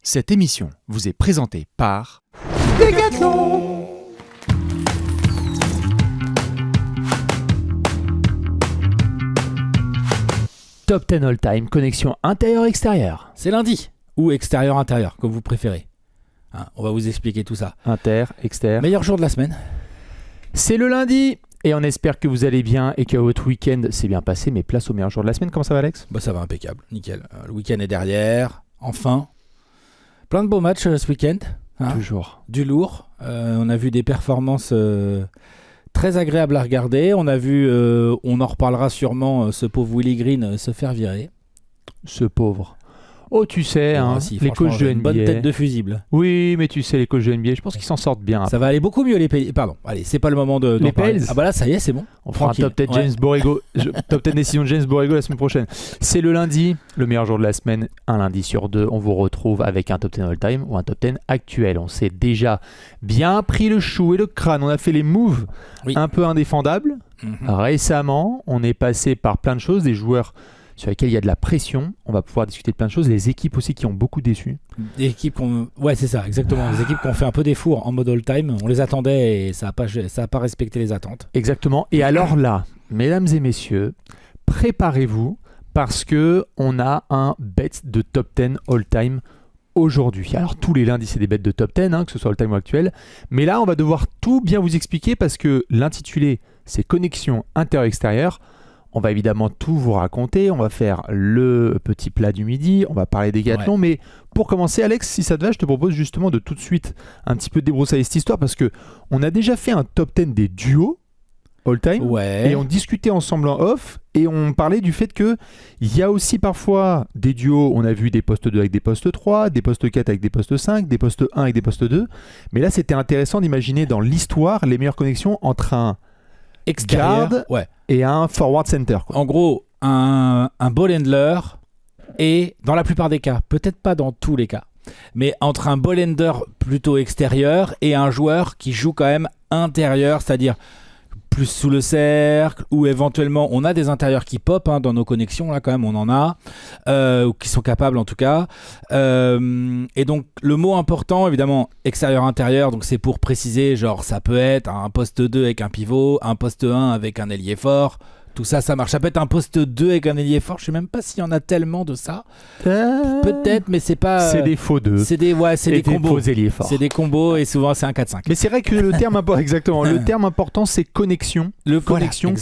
Cette émission vous est présentée par Decathlon. Top 10 all time, connexion intérieur-extérieur. C'est lundi, ou extérieur-intérieur, comme vous préférez. On va vous expliquer tout ça. Inter, extérieur. Meilleur jour de la semaine. C'est le lundi et on espère que vous allez bien et que votre week-end s'est bien passé. Mais place au meilleur jour de la semaine. Comment ça va, Alex ? Bah, ça va impeccable, nickel. Le week-end est derrière, enfin. Plein de beaux matchs ce week-end. Toujours. Du lourd. On a vu des performances très agréables à regarder. On a vu, on en reparlera sûrement, ce pauvre Willie Green se faire virer. Ce pauvre. Oh, tu sais, Si, les coachs de une NBA. bonne tête de fusible. Oui, mais tu sais, les coachs de NBA, je pense qu'ils s'en sortent bien. Ça va aller beaucoup mieux les pays. Pardon, allez, c'est pas le moment de. Les parler. Pels. Ah bah là, ça y est, c'est bon. On fera un Tranquille. top 10 James Borrego. Top 10 décision de James Borrego la semaine prochaine. C'est le lundi, le meilleur jour de la semaine. Un lundi sur deux, on vous retrouve avec un top 10 all-time ou un top 10 actuel. On s'est déjà bien pris le chou et le crâne. On a fait les moves un peu indéfendables. Récemment, on est passé par plein de choses, des joueurs sur lesquels il y a de la pression. On va pouvoir discuter de plein de choses. Les équipes aussi qui ont beaucoup déçu. Des équipes ouais, c'est ça, exactement. Les équipes qui ont fait un peu des fours en mode all-time. On les attendait et ça n'a pas respecté les attentes. Exactement. Et alors là, mesdames et messieurs, préparez-vous parce que on a un bet de top 10 all-time aujourd'hui. Alors tous les lundis, c'est des bets de top 10, que ce soit all-time ou actuel. Mais là, on va devoir tout bien vous expliquer parce que l'intitulé, c'est connexion intérieur-extérieur. On va évidemment tout vous raconter, on va faire le petit plat du midi, on va parler des Decathlon, mais pour commencer, Alex, si ça te va, je te propose justement de tout de suite un petit peu débroussailler cette histoire parce que on a déjà fait un top 10 des duos all-time et on discutait ensemble en off et on parlait du fait que il y a aussi parfois des duos, on a vu des postes 2 avec des postes 3, des postes 4 avec des postes 5, des postes 1 avec des postes 2, mais là c'était intéressant d'imaginer dans l'histoire les meilleures connexions entre un extérieur et un forward center, quoi. En gros, un ball handler et dans la plupart des cas, peut-être pas dans tous les cas, mais entre un ball handler plutôt extérieur et un joueur qui joue quand même intérieur, c'est-à-dire plus sous le cercle ou éventuellement on a des intérieurs qui pop dans nos connexions, là quand même on en a ou qui sont capables en tout cas et donc le mot important évidemment extérieur-intérieur, donc c'est pour préciser, genre ça peut être un poste 2 avec un pivot, un poste 1 avec un ailier fort, tout ça, ça marche. Ça peut être un poste 2 avec un ailier fort. Je sais même pas s'il y en a tellement de ça. Peut-être, mais c'est pas. C'est des faux 2. C'est des combos. Faux ailiers forts. C'est des combos et souvent c'est un 4-5. Mais c'est vrai que le terme exactement. Le terme important, c'est connexion. Connexion.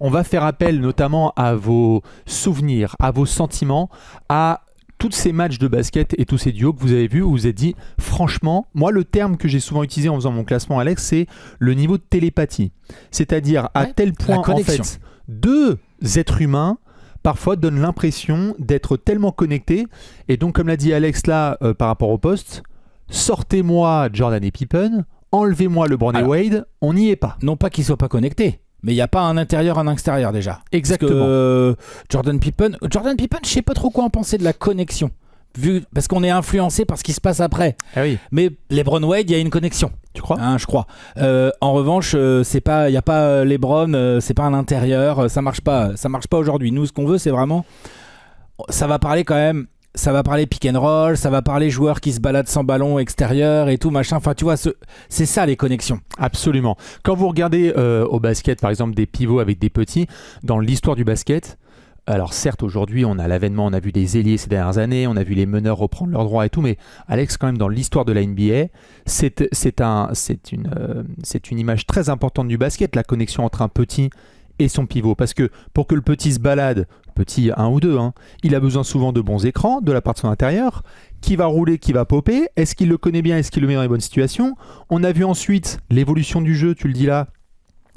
On va faire appel notamment à vos souvenirs, à vos sentiments, à tous ces matchs de basket et tous ces duos que vous avez vus où vous vous êtes dit, franchement, moi le terme que j'ai souvent utilisé en faisant mon classement, Alex, c'est le niveau de télépathie. C'est-à-dire à tel point en fait, deux êtres humains parfois donnent l'impression d'être tellement connectés. Et donc comme l'a dit Alex là par rapport au poste, sortez-moi Jordan et Pippen, enlevez-moi LeBron et Wade, on n'y est pas. Non pas qu'ils soient pas connectés, mais il n'y a pas un intérieur, un extérieur déjà. Exactement. Parce que, Jordan Pippen, je sais pas trop quoi en penser de la connexion. Parce qu'on est influencé par ce qui se passe après. Ah oui. Mais LeBron Wade, il y a une connexion. Tu crois ? Je crois. En revanche, il n'y a pas LeBron, c'est pas un intérieur, ça marche pas aujourd'hui. Nous, ce qu'on veut, c'est vraiment, ça va parler quand même. Ça va parler pick and roll, ça va parler joueurs qui se baladent sans ballon extérieur et tout machin. Enfin, tu vois, c'est ça les connexions. Absolument. Quand vous regardez au basket, par exemple, des pivots avec des petits, dans l'histoire du basket, alors certes, aujourd'hui, on a l'avènement, on a vu des ailiers ces dernières années, on a vu les meneurs reprendre leurs droits et tout, mais Alex, quand même, dans l'histoire de la NBA, c'est une image très importante du basket, la connexion entre un petit et son pivot. Parce que pour que le petit se balade, petit 1 ou 2, il a besoin souvent de bons écrans de la part de son intérieur, qui va rouler, qui va popper. Est-ce qu'il le connaît bien? Est-ce qu'il le met dans les bonnes situations? On a vu ensuite l'évolution du jeu, tu le dis là,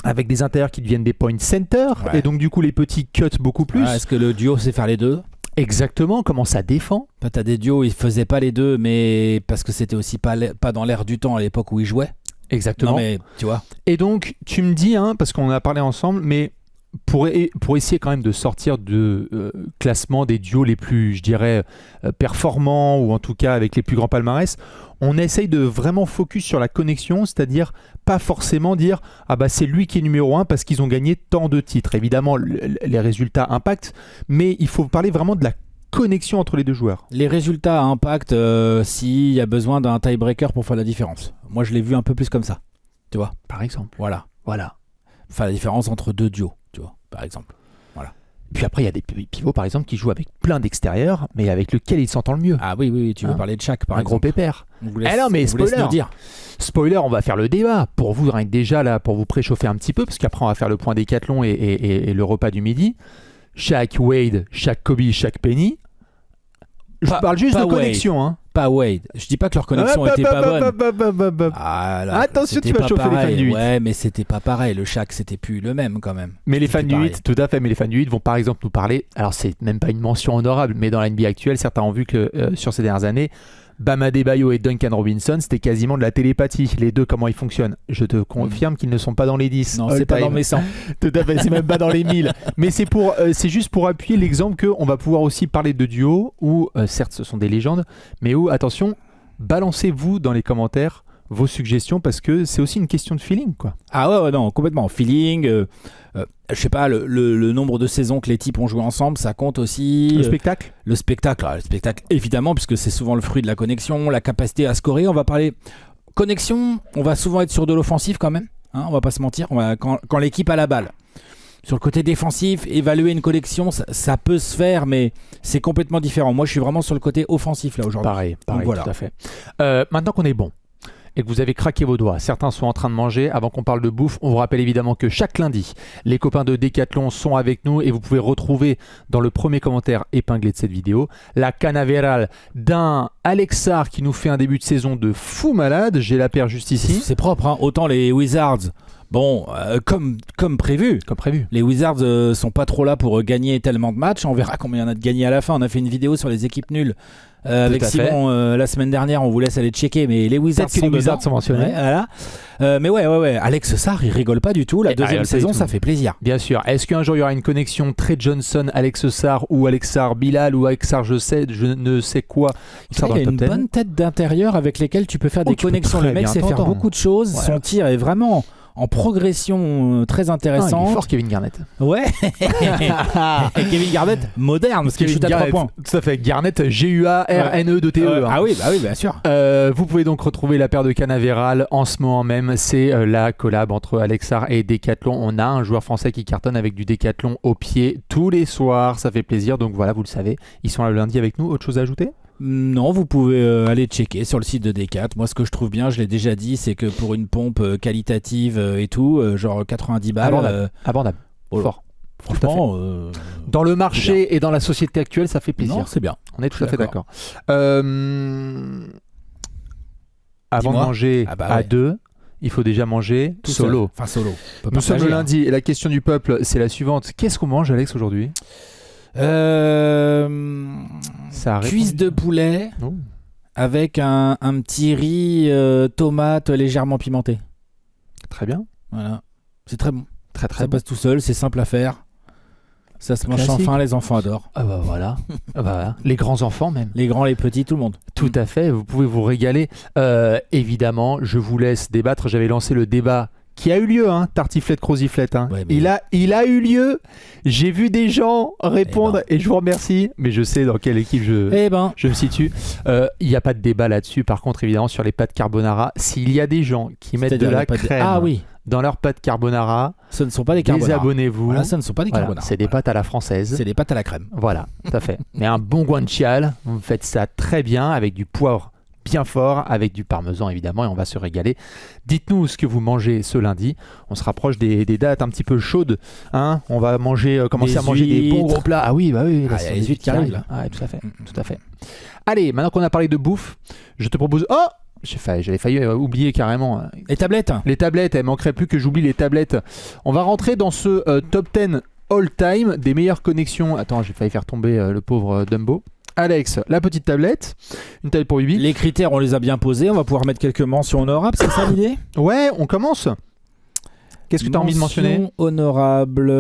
avec des intérieurs qui deviennent des point center, et donc du coup les petits cut beaucoup plus. Est-ce que le duo sait faire les deux? Exactement, comment ça défend? T'as des duos, ils faisaient pas les deux, mais parce que c'était aussi pas dans l'air du temps à l'époque où ils jouaient. Exactement. Non mais tu vois. Et donc tu me dis, parce qu'on en a parlé ensemble, mais pour essayer quand même de sortir de classement des duos les plus, je dirais, performants, ou en tout cas avec les plus grands palmarès, on essaye de vraiment focus sur la connexion, c'est-à-dire pas forcément dire c'est lui qui est numéro 1 parce qu'ils ont gagné tant de titres. Évidemment, les résultats impactent, mais il faut parler vraiment de la connexion entre les deux joueurs. Les résultats impactent s'il y a besoin d'un tiebreaker pour faire la différence. Moi, je l'ai vu un peu plus comme ça. Tu vois ? Par exemple. Voilà. Voilà. Faire la différence entre deux duos, tu vois, par exemple. Puis après, il y a des pivots, par exemple, qui jouent avec plein d'extérieurs, mais avec lequel ils s'entendent le mieux. Ah oui, tu veux parler de Shaq, par un exemple. gros pépère. On vous laisse, Ah non, mais on vous laisse spoiler. nous dire. Spoiler, on va faire le débat. Pour vous, rien que déjà là, pour vous préchauffer un petit peu, parce qu'après, on va faire le point décathlon et le repas du midi. Shaq Wade, Shaq Kobe, Shaq Penny. Je Pas- parle juste de pas Wade. connexion. Hein. Pas Wade. Je dis pas que leur connexion était pas bonne. Ah, là, Attention, c'était tu vas pas chauffer les pareil. fans du 8. Ouais, mais c'était pas pareil. Le Shaq, c'était plus le même quand même. Mais les fans C'était du pareil. 8, tout à fait, mais les fans du 8 vont par exemple nous parler, alors c'est même pas une mention honorable, mais dans la NBA actuelle, certains ont vu que sur ces dernières années, Bam Adebayo et Duncan Robinson, c'était quasiment de la télépathie. Les deux, comment ils fonctionnent. Je te confirme qu'ils ne sont pas dans les 10. Non, all c'est pas time. dans mes 100. Tout à fait, c'est même pas dans les 1000. Mais c'est juste pour appuyer l'exemple qu'on va pouvoir aussi parler de duo où, certes, ce sont des légendes, mais où, attention, balancez-vous dans les commentaires vos suggestions parce que c'est aussi une question de feeling, quoi. Ah ouais, non, complètement. Feeling, je sais pas, le nombre de saisons que les types ont joué ensemble, ça compte aussi. Le spectacle. Le spectacle, évidemment, puisque c'est souvent le fruit de la connexion, la capacité à scorer. On va parler connexion, on va souvent être sur de l'offensif quand même, hein, on va pas se mentir, quand l'équipe a la balle. Sur le côté défensif, évaluer une connexion, ça peut se faire, mais c'est complètement différent. Moi, je suis vraiment sur le côté offensif là aujourd'hui. Pareil, voilà. tout à fait. Maintenant qu'on est bon et que vous avez craqué vos doigts, certains sont en train de manger. Avant qu'on parle de bouffe, on vous rappelle évidemment que chaque lundi, les copains de Décathlon sont avec nous et vous pouvez retrouver dans le premier commentaire épinglé de cette vidéo la canavéral d'un Alexar qui nous fait un début de saison de fou malade. J'ai la paire juste ici. C'est propre, hein. Autant les Wizards, bon, comme prévu. Comme prévu. Les Wizards sont pas trop là pour gagner tellement de matchs. On verra combien il y en a de gagnés à la fin. On a fait une vidéo sur les équipes nulles avec à Simon la semaine dernière. On vous laisse aller checker. Mais les Wizards Peut-être que sont les Wizards dedans. sont mentionnés. Ouais, voilà. Mais ouais. Alex Sarr, il rigole pas du tout. La Il deuxième rigole pas saison, du tout. ça fait plaisir. Bien sûr. Est-ce qu'un jour il y aura une connexion Trey Johnson, Alex Sarr ou Alex Sarr Bilal ou Alex Sarr je ne sais quoi. Il sera dans Il le a top une 10. bonne tête d'intérieur avec lesquelles tu peux faire des tu peux connexions. très Le mec bien sait faire t'entendre. beaucoup de choses. Ouais. Son tir est vraiment en progression très Ah, il intéressante. est fort Kevin Garnett. Ouais. Et Kevin Garnett, moderne, parce qu'il shoot à 3 Garnett, points. tout à fait. Garnett, G-U-A-R-N-E-D-T-E. Ah oui, bien sûr. Vous pouvez donc retrouver la paire de Canaveral en ce moment même. C'est la collab entre Alexar et Decathlon. On a un joueur français qui cartonne avec du Decathlon au pied tous les soirs. Ça fait plaisir. Donc voilà, vous le savez. Ils sont là le lundi avec nous. Autre chose à ajouter ? Non, vous pouvez aller checker sur le site de Decat. Moi, ce que je trouve bien, je l'ai déjà dit, c'est que pour une pompe qualitative et tout, genre 90 balles, Abordable. oh là. Fort. franchement, Dans le marché et dans la société actuelle, ça fait plaisir. non, c'est bien. On est tout à fait d'accord. D'accord. Avant de Dis-moi. manger Ah bah à ouais. deux, il faut déjà manger Tout solo. seul. Enfin, solo. On peut Nous sommes le partager, hein. lundi et la question du peuple, c'est la suivante. Qu'est-ce qu'on mange, Alex, aujourd'hui ? Ça a Cuisse répondu. de poulet Oh. avec un petit riz tomate légèrement pimenté. Très bien. Voilà. C'est très bon. Très très Ça bon. passe tout seul, c'est simple à faire. Ça se mange sans Classique. faim, les enfants adorent. Ah bah voilà. Ah bah voilà. Les grands enfants même. Les grands, les petits, tout le monde. Tout à fait, vous pouvez vous régaler. Évidemment, je vous laisse débattre. J'avais lancé le débat qui a eu lieu, hein, tartiflette, croziflette. Hein. Ouais, mais- il a eu lieu. J'ai vu des gens répondre et je vous remercie. Mais je sais dans quelle équipe Eh ben, je me situe. Il n'y a pas de débat là-dessus. Par contre, évidemment, sur les pâtes carbonara, s'il y a des gens qui mettent de c'est-à-dire la les pâtes- crème Ah oui, dans leurs pâtes carbonara, ce ne sont pas des carbonara. désabonnez-vous. Voilà, ce ne sont pas des Voilà, carbonara. c'est des Voilà. pâtes à la française. C'est des pâtes à la crème. Voilà, tout à fait. Mais un bon guanciale, vous faites ça très bien avec du poivre bien fort, avec du parmesan évidemment, et on va se régaler. Dites-nous ce que vous mangez ce lundi. On se rapproche des dates un petit peu chaudes. Hein, on va commencer Des à manger des bons huîtres. gros plats. Ah oui, bah oui. Ah, là, il y a c'est les huîtres qui arrivent, là. Ah, tout à fait, tout à fait. Allez, maintenant qu'on a parlé de bouffe, je te propose... Oh, j'avais failli oublier carrément. Les tablettes. Les tablettes, il manquerait plus que j'oublie les tablettes. On va rentrer dans ce top 10 all-time des meilleures connexions. Attends, j'ai failli faire tomber le pauvre Dumbo. Alex, la petite tablette, une tablette pour Bibi. Les critères, on les a bien posés. On va pouvoir mettre quelques mentions honorables, c'est ça l'idée? Ouais, on commence. Qu'est-ce que tu as envie de mentionner? Mention honorable.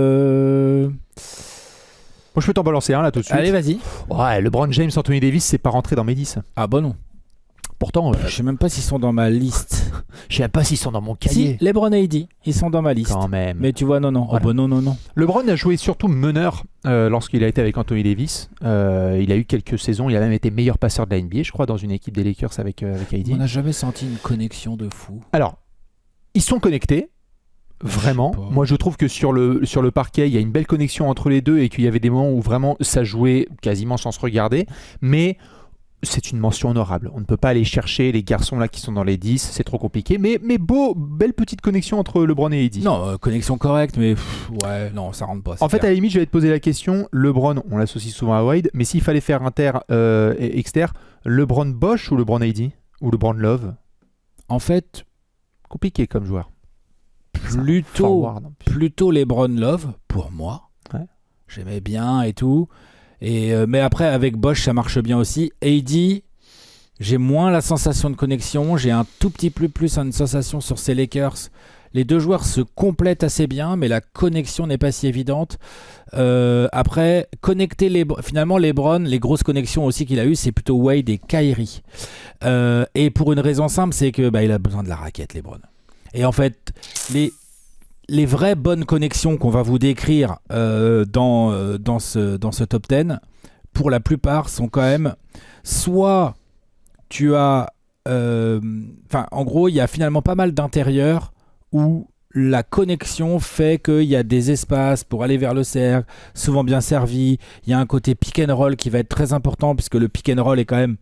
Moi, je peux t'en balancer un là tout de suite. Allez, vas-y. Ouais, LeBron James, Anthony Davis, c'est pas rentré dans mes 10. Ah, bon, non. Pourtant, Je sais même pas s'ils sont dans ma liste. je sais même pas s'ils sont dans mon cahier. Si, LeBron et AD, ils sont dans ma liste. Quand même. Mais tu vois, non. Voilà. Oh bah non. LeBron a joué surtout meneur lorsqu'il a été avec Anthony Davis. Il a eu quelques saisons. Il a même été meilleur passeur de la NBA, je crois, dans une équipe des Lakers avec AD. On n'a jamais senti une connexion de fou. Alors, ils sont connectés. Vraiment. Je sais pas. Moi, je trouve que sur le parquet, il y a une belle connexion entre les deux et qu'il y avait des moments où vraiment ça jouait quasiment sans se regarder. Mais c'est une mention honorable. On ne peut pas aller chercher les garçons là qui sont dans les 10, c'est trop compliqué. Mais belle petite connexion entre LeBron et AD. Non, connexion correcte, mais ouais, non, ça rentre pas. En fait, à la limite, je vais te poser la question. LeBron, on l'associe souvent à Wade, mais s'il fallait faire inter et exter, LeBron Bosch ou LeBron AD ou LeBron Love? En fait, Compliqué comme joueur. plutôt LeBron Love pour moi. Ouais. J'aimais bien et tout. Mais après, avec Bosch, ça marche bien aussi. AD, j'ai moins la sensation de connexion. J'ai un tout petit peu plus une sensation sur ces Lakers. Les deux joueurs se complètent assez bien, mais la connexion n'est pas si évidente. Après, finalement, LeBron, les grosses connexions aussi qu'il a eues, c'est plutôt Wade et Kyrie. Et pour une raison simple, c'est que il a besoin de la raquette, LeBron. Et en fait, les vraies bonnes connexions qu'on va vous décrire dans ce top 10, pour la plupart, sont quand même soit tu as... en gros, il y a finalement pas mal d'intérieurs où la connexion fait qu'il y a des espaces pour aller vers le cercle, souvent bien servis. Il y a un côté pick and roll qui va être très important, puisque le pick and roll est quand même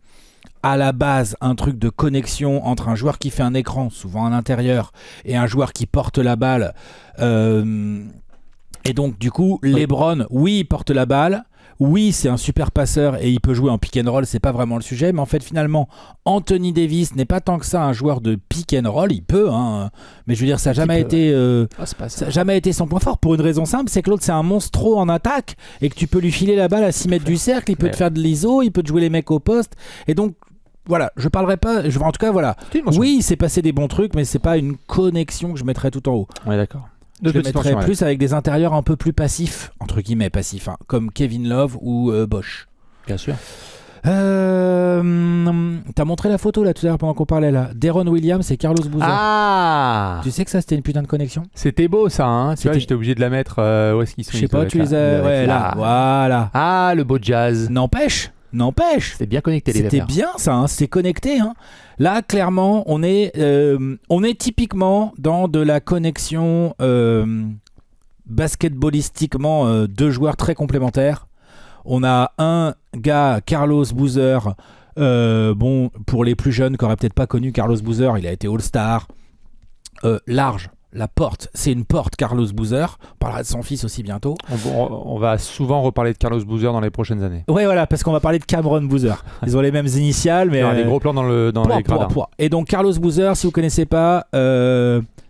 à la base un truc de connexion entre un joueur qui fait un écran, souvent à l'intérieur, et un joueur qui porte la balle. Et donc du coup, LeBron, oui, il porte la balle, oui, c'est un super passeur et il peut jouer en pick and roll, c'est pas vraiment le sujet, mais en fait finalement, Anthony Davis n'est pas tant que ça un joueur de pick and roll, il peut, hein, mais je veux dire, ça n'a jamais été son point fort, pour une raison simple, c'est que l'autre c'est un monstro en attaque et que tu peux lui filer la balle à 6 mètres du cercle, il peut te faire de l'ISO, il peut te jouer les mecs au poste, et donc voilà, je parlerai pas, en tout cas voilà, oui, il s'est passé des bons trucs, mais c'est pas une connexion que je mettrais tout en haut. Ouais, d'accord. Je le mettrais plus avec des intérieurs un peu plus passifs, entre guillemets passifs, hein, comme Kevin Love ou Bosch. Bien sûr. T'as montré la photo là tout à l'heure pendant qu'on parlait là. Deron Williams et Carlos Boozer. Ah, Tu sais que ça c'était une putain de connexion. c'était beau ça, hein. Tu vois, j'étais obligé de la mettre. Où est-ce qu'ils sont? Je sais pas, tu les as. Ouais, là. Voilà. Ah, le beau jazz. N'empêche. C'était bien connecté les C'était affaires. bien ça, hein, c'était connecté. Hein. Là, clairement, on est typiquement dans de la connexion basketballistiquement deux joueurs très complémentaires. On a un gars, Carlos Boozer, pour les plus jeunes qui n'auraient peut-être pas connu Carlos Boozer, il a été All-Star, large. La porte, c'est une porte, Carlos Boozer. On parlera de son fils aussi bientôt. On va souvent reparler de Carlos Boozer dans les prochaines années. Ouais, voilà, parce qu'on va parler de Cameron Boozer. Ils ont les mêmes initiales, mais... Il y aura des gros plans dans les gradins. Et donc, Carlos Boozer, si vous ne connaissez pas,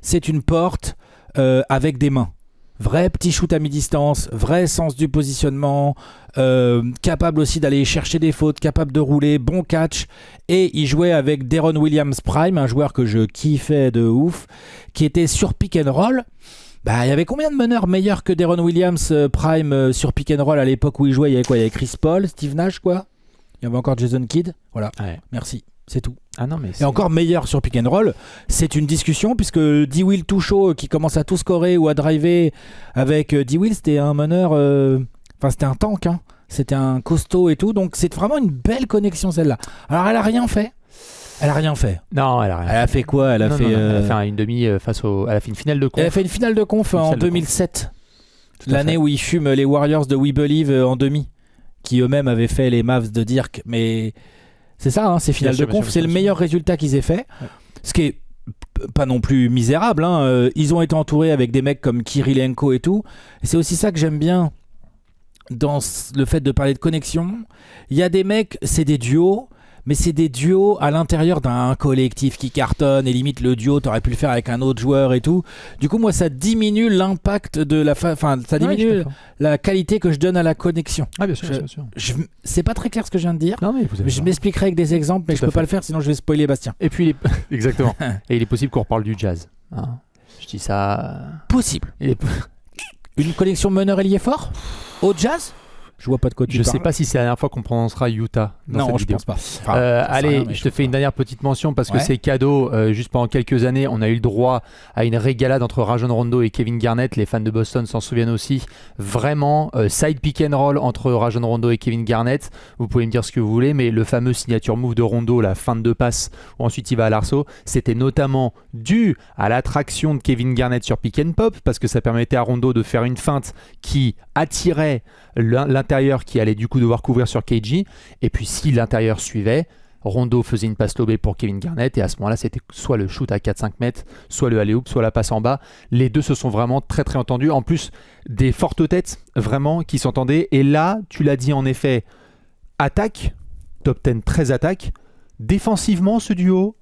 c'est une porte avec des mains. Vrai petit shoot à mi-distance, vrai sens du positionnement, capable aussi d'aller chercher des fautes, capable de rouler, bon catch. Et il jouait avec Deron Williams Prime, un joueur que je kiffais de ouf, qui était sur pick and roll. Il y avait combien de meneurs meilleurs que Deron Williams Prime sur pick and roll à l'époque où il jouait? Il y avait quoi? Il y avait Chris Paul, Steve Nash, quoi. Il y avait encore Jason Kidd. Voilà, ouais. Merci, c'est tout. Ah non, mais et encore meilleur sur pick and roll, c'est une discussion puisque D-Will tout chaud qui commence à tout scorer ou à driver avec D-Will, c'était un meneur, c'était un tank, hein. C'était un costaud et tout, donc c'est vraiment une belle connexion celle-là. Alors elle a rien fait. Non, elle a rien. Elle a fait quoi? Elle a fait une demi elle a fait une finale de conf. Elle a fait une finale de conf en 2007, l'année où ils fument les Warriors de We Believe en demi, qui eux-mêmes avaient fait les Mavs de Dirk, mais c'est ça, hein, c'est finale de conf, c'est le meilleur résultat qu'ils aient fait. Ouais. Ce qui est pas non plus misérable, hein. Ils ont été entourés avec des mecs comme Kirilenko et tout. Et c'est aussi ça que j'aime bien dans le fait de parler de connexion. Il y a des mecs, c'est des duos, mais c'est des duos à l'intérieur d'un collectif qui cartonne, et limite le duo t'aurais pu le faire avec un autre joueur et tout. Du coup moi ça diminue l'impact de ça diminue la qualité que je donne à la connexion. Ah bien sûr, bien sûr. C'est pas très clair ce que je viens de dire. Non, mais je m'expliquerai avec des exemples, mais je peux pas le faire sinon je vais spoiler Bastien. Et puis exactement. Et il est possible qu'on reparle du jazz, hein. Je dis ça possible. Une connexion meneur ailier fort au jazz? Je vois pas de quoi tu Je parles. sais pas si c'est la dernière fois qu'on prononcera Utah dans Non, cette je vidéo. pense pas. Enfin, Allez, rien, mais je te fais une dernière petite mention parce que Ouais. c'est cadeau. Juste pendant quelques années, on a eu le droit à une régalade entre Rajon Rondo et Kevin Garnett. Les fans de Boston s'en souviennent aussi. Vraiment, side pick and roll entre Rajon Rondo et Kevin Garnett. Vous pouvez me dire ce que vous voulez, mais le fameux signature move de Rondo, la fin de deux passes, où ensuite il va à l'arceau, c'était notamment dû à l'attraction de Kevin Garnett sur pick and pop parce que ça permettait à Rondo de faire une feinte qui attirait l'intérieur qui allait du coup devoir couvrir sur KG. Et puis si l'intérieur suivait, Rondo faisait une passe lobée pour Kevin Garnett et à ce moment-là c'était soit le shoot à 4-5 mètres, soit le alley-oop, soit la passe en bas. Les deux se sont vraiment très très entendus. En plus des fortes têtes vraiment qui s'entendaient. Et là, tu l'as dit en effet, attaque, top 10 très attaque. Défensivement ce duo,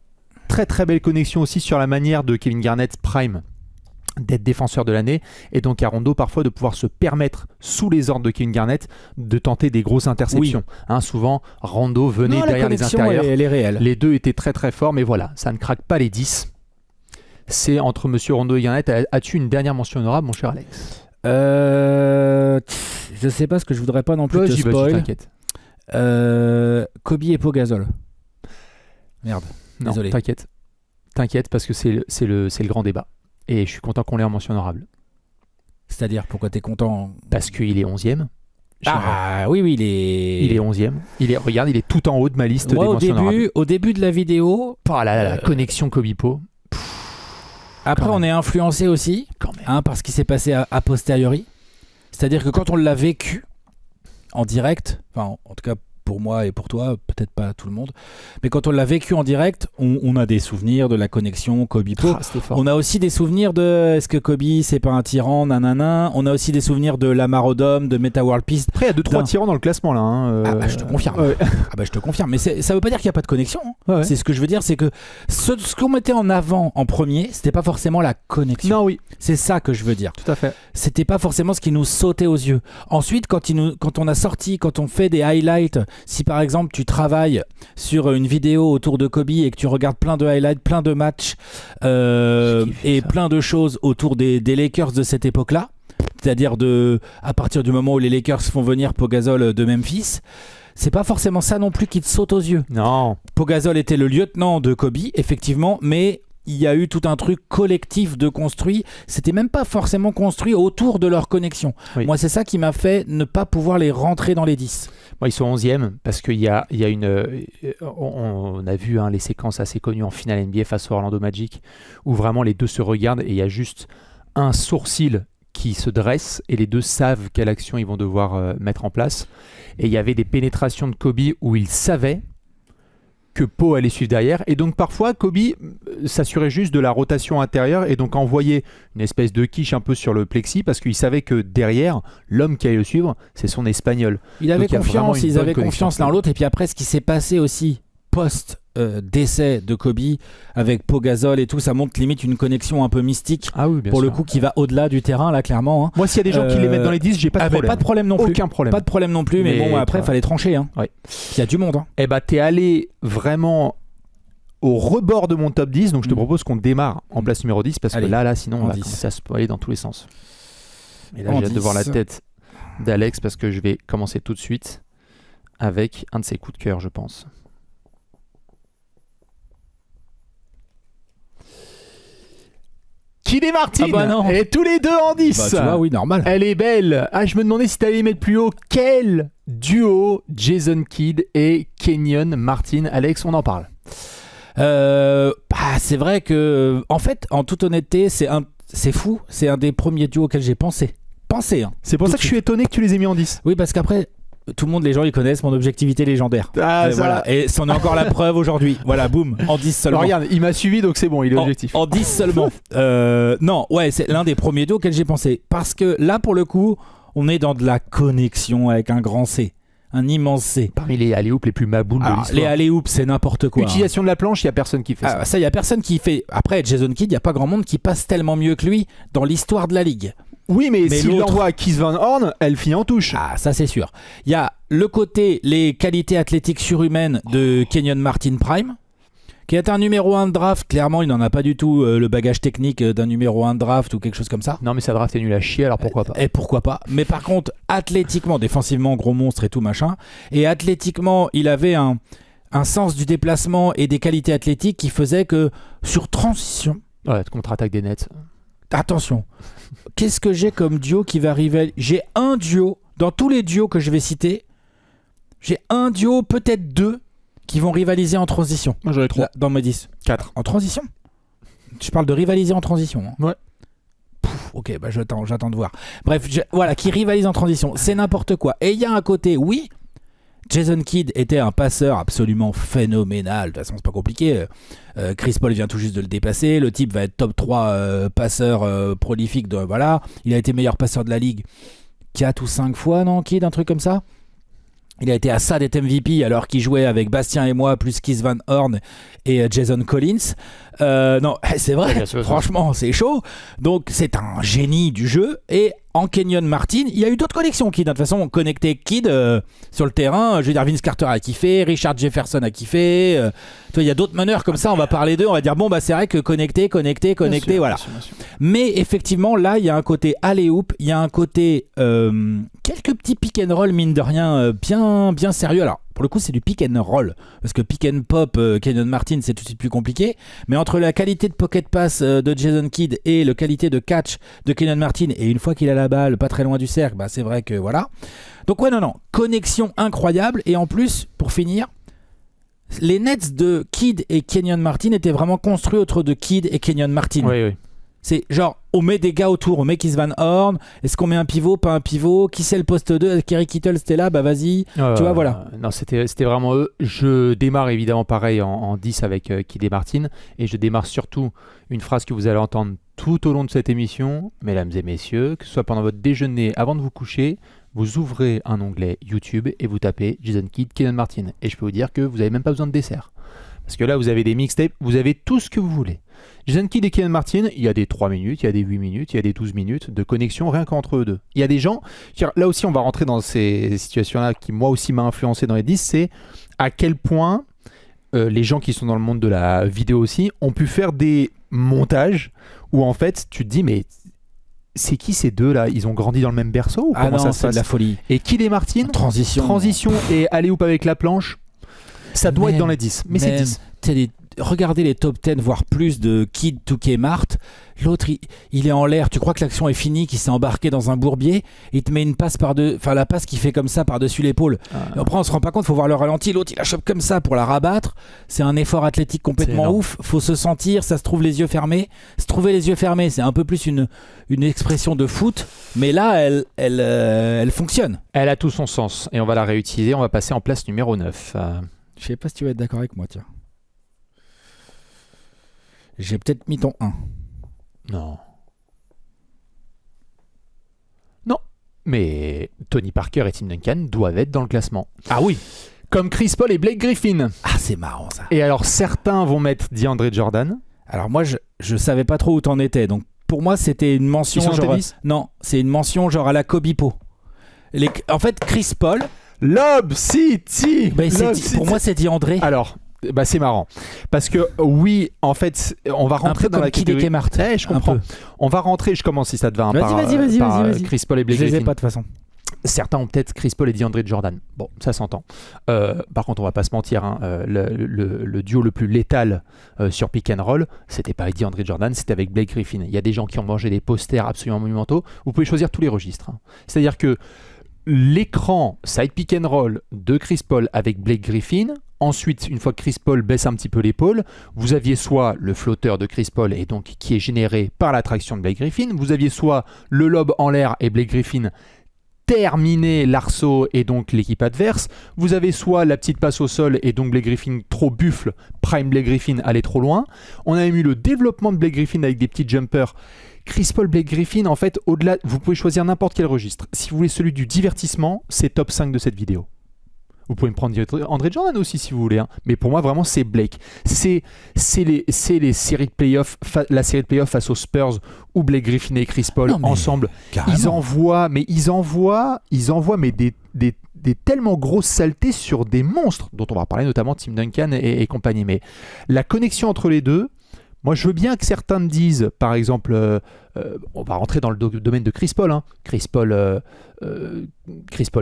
très très belle connexion aussi sur la manière de Kevin Garnett prime d'être défenseur de l'année et donc à Rondo parfois de pouvoir se permettre sous les ordres de Kevin Garnett de tenter des grosses interceptions. Souvent Rondo venait non, derrière les intérieurs. Elle est réelle. Les deux étaient très très forts mais voilà, ça ne craque pas les 10. C'est entre monsieur Rondo et Garnett. As-tu une dernière mention honorable mon cher Alex? Je sais pas ce que je voudrais pas non plus te Vas-y, spoil. t'inquiète. Kobe et Pau Gasol. Merde. Non, Désolé. T'inquiète parce que c'est le grand débat. Et je suis content qu'on l'ait en mention honorable. C'est-à-dire, pourquoi t'es content? Parce qu'il est 11e. Ah oui, il est... Il est 11e. Regarde, il est tout en haut de ma liste Moi, des mentions honorables. au début de la vidéo... La connexion Kobe-Po. Après, on est influencé aussi Quand même. par ce qui s'est passé a posteriori. C'est-à-dire que quand on l'a vécu en direct, enfin, en tout cas pour moi et pour toi, peut-être pas tout le monde, mais quand on l'a vécu en direct, on a des souvenirs de la connexion Kobe-Po. C'était fort. On a aussi des souvenirs de est-ce que Kobe c'est pas un tyran, nanana. On a aussi des souvenirs de Lamar Odom, de Meta World Peace. Après, il y a 2-3 tyrans dans le classement là. Je te confirme. Ouais. Je te confirme. Mais ça veut pas dire qu'il n'y a pas de connexion. Hein. Ouais. C'est ce que je veux dire, c'est que ce qu'on mettait en avant en premier, c'était pas forcément la connexion. Non, oui, C'est ça que je veux dire. tout à fait. C'était pas forcément ce qui nous sautait aux yeux. Ensuite, quand on fait des highlights, si par exemple tu travailles sur une vidéo autour de Kobe et que tu regardes plein de highlights, plein de matchs et ça. plein de choses autour des Lakers de cette époque-là, c'est-à-dire à partir du moment où les Lakers font venir Pau Gasol de Memphis, c'est pas forcément ça non plus qui te saute aux yeux. Non. Pau Gasol était le lieutenant de Kobe, effectivement, mais il y a eu tout un truc collectif de construit. C'était même pas forcément construit autour de leur connexion. Oui. Moi, c'est ça qui m'a fait ne pas pouvoir les rentrer dans les 10. Bon, ils sont 11e parce qu'il y a une. On a vu les séquences assez connues en finale NBA face au Orlando Magic où vraiment les deux se regardent et il y a juste un sourcil qui se dresse et les deux savent quelle action ils vont devoir mettre en place. Et il y avait des pénétrations de Kobe où il savait que Pau allait suivre derrière et donc parfois Kobe s'assurait juste de la rotation intérieure et donc envoyait une espèce de quiche un peu sur le plexi parce qu'il savait que derrière l'homme qui allait le suivre c'est son espagnol. Il avait Donc, il y a vraiment confiance, une ils bonne avaient confiance connexion. l'un l'autre et puis après ce qui s'est passé aussi post décès de Kobe avec Pau Gasol et tout, ça montre limite une connexion un peu mystique Ah oui, bien pour sûr. le coup qui va au-delà du terrain là clairement. Hein. Moi s'il y a des gens qui les mettent dans les 10, j'ai pas de mais problème. pas de problème non plus. Aucun problème. Pas de problème non plus, mais bon après fallait trancher. Hein. Ouais. Il y a du monde. Hein. Eh bah t'es allé vraiment au rebord de mon top 10, donc je te propose qu'on démarre en place numéro 10 parce Allez, que là sinon on en va 10. commencer à se spoiler dans tous les sens. Et là En j'ai hâte de voir la 10. tête d'Alex parce que je vais commencer tout de suite avec un de ses coups de cœur je pense. Kylian Martin. Ah bah non. Et tous les deux en 10. Bah, tu vois, oui, normal. Elle est belle. Ah, je me demandais si t'allais les mettre plus haut. Quel duo Jason Kidd et Kenyon Martin. Alex, on en parle. C'est vrai que, en fait, en toute honnêteté, c'est fou. C'est un des premiers duos auxquels j'ai pensé. Hein. C'est pour Tout ça de que je suis étonné que tu les aies mis en 10. Oui, parce qu'après, tout le monde, les gens, ils connaissent mon objectivité légendaire. Ah, ça. Voilà. Et c'en est encore la preuve aujourd'hui. Voilà, boum, en 10 seulement. Alors, regarde, il m'a suivi donc c'est bon, il est objectif. En 10 seulement. Non, ouais, c'est l'un des premiers duos auxquels j'ai pensé. Parce que là, pour le coup, on est dans de la connexion avec un grand C. Un immense C. Parmi les alley-oops les plus maboules de Alors, l'histoire. les alley-oops, c'est n'importe quoi. Utilisation de la planche, il n'y a personne qui fait ça. Ça, il n'y a personne qui fait. Après, Jason Kidd, il n'y a pas grand monde qui passe tellement mieux que lui dans l'histoire de la ligue. Oui, mais s'il l'autre- l'envoie à Keith Van Horn, elle finit en touche. Ah, ça, c'est sûr. Il y a le côté, les qualités athlétiques surhumaines de Kenyon Martin Prime, qui est un numéro 1 de draft. Clairement, il n'en a pas du tout le bagage technique d'un numéro 1 de draft ou quelque chose comme ça. Non, mais sa draft est nulle à chier, alors pourquoi pas. Et pourquoi pas. Mais par contre, athlétiquement, défensivement, gros monstre et tout machin. Et athlétiquement, il avait un sens du déplacement et des qualités athlétiques qui faisaient que sur transition... Ouais, contre-attaque des Nets. Attention, qu'est-ce que j'ai comme duo qui va arriver? J'ai un duo, dans tous les duos que je vais citer, j'ai un duo, peut-être 2, qui vont rivaliser en transition. Moi j'en ai 3. Là, dans mes 10. 4. En transition? Je parle de rivaliser en transition. Hein. Ouais. Ok, bah j'attends de voir. Bref, voilà, qui rivalise en transition. C'est n'importe quoi. Et il y a un côté, oui, Jason Kidd était un passeur absolument phénoménal. De toute façon, c'est pas compliqué. Chris Paul vient tout juste de le dépasser. Le type va être top 3 passeur prolifique. Voilà. Il a été meilleur passeur de la ligue 4 ou 5 fois, non, Kidd, un truc comme ça. Il a été à ça d'être MVP alors qu'il jouait avec Bastien et moi, plus Keith Van Horn et Jason Collins. Non, c'est vrai, ouais, franchement, c'est chaud. Donc, c'est un génie du jeu. Et en Kenyon Martin, il y a eu d'autres connexions, Kidd. De toute façon, connecté Kidd sur le terrain. Je veux dire, Vince Carter a kiffé, Richard Jefferson a kiffé. Tu vois, il y a d'autres meneurs comme ça, on va parler d'eux. On va dire, bon, bah, c'est vrai que connecté, bien sûr, voilà. Bien sûr. Mais effectivement, là, il y a un côté alley-oop, il y a un côté quelques petits pick and roll, mine de rien, bien sérieux. Alors, pour le coup, c'est du pick and roll. Parce que pick and pop, Kenyon Martin, c'est tout de suite plus compliqué. Mais entre la qualité de pocket pass de Jason Kidd et la qualité de catch de Kenyon Martin, et une fois qu'il a la balle, pas très loin du cercle, bah, c'est vrai que voilà. Donc, ouais, non. Connexion incroyable. Et en plus, pour finir, les Nets de Kidd et Kenyon Martin étaient vraiment construits autour de Kidd et Kenyon Martin. Oui. C'est genre, on met des gars autour, on met Keith Van Horn, est-ce qu'on met un pivot, pas un pivot, qui c'est le poste 2, Kerry Kittle c'était là, bah vas-y, tu vois, voilà. Non, c'était vraiment eux. Je démarre évidemment pareil en 10 avec Kidd et Martin, et je démarre surtout une phrase que vous allez entendre tout au long de cette émission, mesdames et messieurs, que ce soit pendant votre déjeuner, avant de vous coucher, vous ouvrez un onglet YouTube et vous tapez Jason Kidd, Kenyon Martin, et je peux vous dire que vous n'avez même pas besoin de dessert. Parce que là, vous avez des mixtapes, vous avez tout ce que vous voulez. Jason Kidd et Kenyon Martin, il y a des 3 minutes, il y a des 8 minutes, il y a des 12 minutes de connexion rien qu'entre eux deux. Il y a des gens, là aussi on va rentrer dans ces situations-là qui moi aussi m'a influencé dans les 10, c'est à quel point les gens qui sont dans le monde de la vidéo aussi ont pu faire des montages où en fait tu te dis mais c'est qui ces deux là? Ils ont grandi dans le même berceau ou comment ça se passe? De la folie. Et Kidd et Martin, transition et alley-oop avec la planche. Ça doit être dans les 10, mais c'est 10. Regardez les top 10, voire plus de Kidd, Touquet, Mart. L'autre, il est en l'air. Tu crois que l'action est finie, qu'il s'est embarqué dans un bourbier. Il te met une passe enfin la passe qu'il fait comme ça par-dessus l'épaule. Et après, on se rend pas compte, il faut voir le ralenti. L'autre, il la chope comme ça pour la rabattre. C'est un effort athlétique complètement ouf. Faut se sentir, ça se trouve les yeux fermés. Se trouver les yeux fermés, c'est un peu plus une expression de foot. Mais là, elle fonctionne. Elle a tout son sens. Et on va la réutiliser. On va passer en place numéro 9. Je sais pas si tu vas être d'accord avec moi, tiens. J'ai peut-être mis ton 1. Non. Mais Tony Parker et Tim Duncan doivent être dans le classement. Ah oui. Comme Chris Paul et Blake Griffin. Ah, c'est marrant ça. Et alors, certains vont mettre DeAndre Jordan. Alors moi, je savais pas trop où t'en étais. Donc pour moi, c'était une mention genre... Non, c'est une mention genre à la Kobipo. En fait, Chris Paul... Lob City. Pour moi, c'est DeAndre. Alors... Bah c'est marrant parce que oui en fait on va rentrer dans la catégorie. Je comprends. On va rentrer. Je commence si ça te va. Vas-y. Chris Paul et Blake Griffin. Je les ai pas de toute façon. Certains ont peut-être Chris Paul et DeAndre Jordan. Bon, ça s'entend. Par contre, on va pas se mentir. Hein, le duo le plus létal sur pick and roll, c'était pas avec DeAndre Jordan, c'était avec Blake Griffin. Il y a des gens qui ont mangé des posters absolument monumentaux. Vous pouvez choisir tous les registres. Hein. C'est-à-dire que l'écran side pick and roll de Chris Paul avec Blake Griffin. Ensuite, une fois que Chris Paul baisse un petit peu l'épaule, vous aviez soit le flotteur de Chris Paul et donc qui est généré par l'attraction de Blake Griffin, vous aviez soit le lob en l'air et Blake Griffin terminait l'arceau et donc l'équipe adverse, vous avez soit la petite passe au sol et donc Blake Griffin trop buffle, prime Blake Griffin allait trop loin. On a eu le développement de Blake Griffin avec des petits jumpers. Chris Paul, Blake Griffin, en fait, au-delà, vous pouvez choisir n'importe quel registre. Si vous voulez celui du divertissement, c'est top 5 de cette vidéo. Vous pouvez me prendre André Jordan aussi si vous voulez, hein. Mais pour moi vraiment c'est Blake. C'est les séries de playoffs, la série de playoffs face aux Spurs où Blake Griffin et Chris Paul ensemble, carrément. ils envoient mais des tellement grosses saletés sur des monstres dont on va parler, notamment Tim Duncan et compagnie. Mais la connexion entre les deux, moi je veux bien que certains me disent, par exemple, on va rentrer dans le domaine de Chris Paul, hein. Chris Paul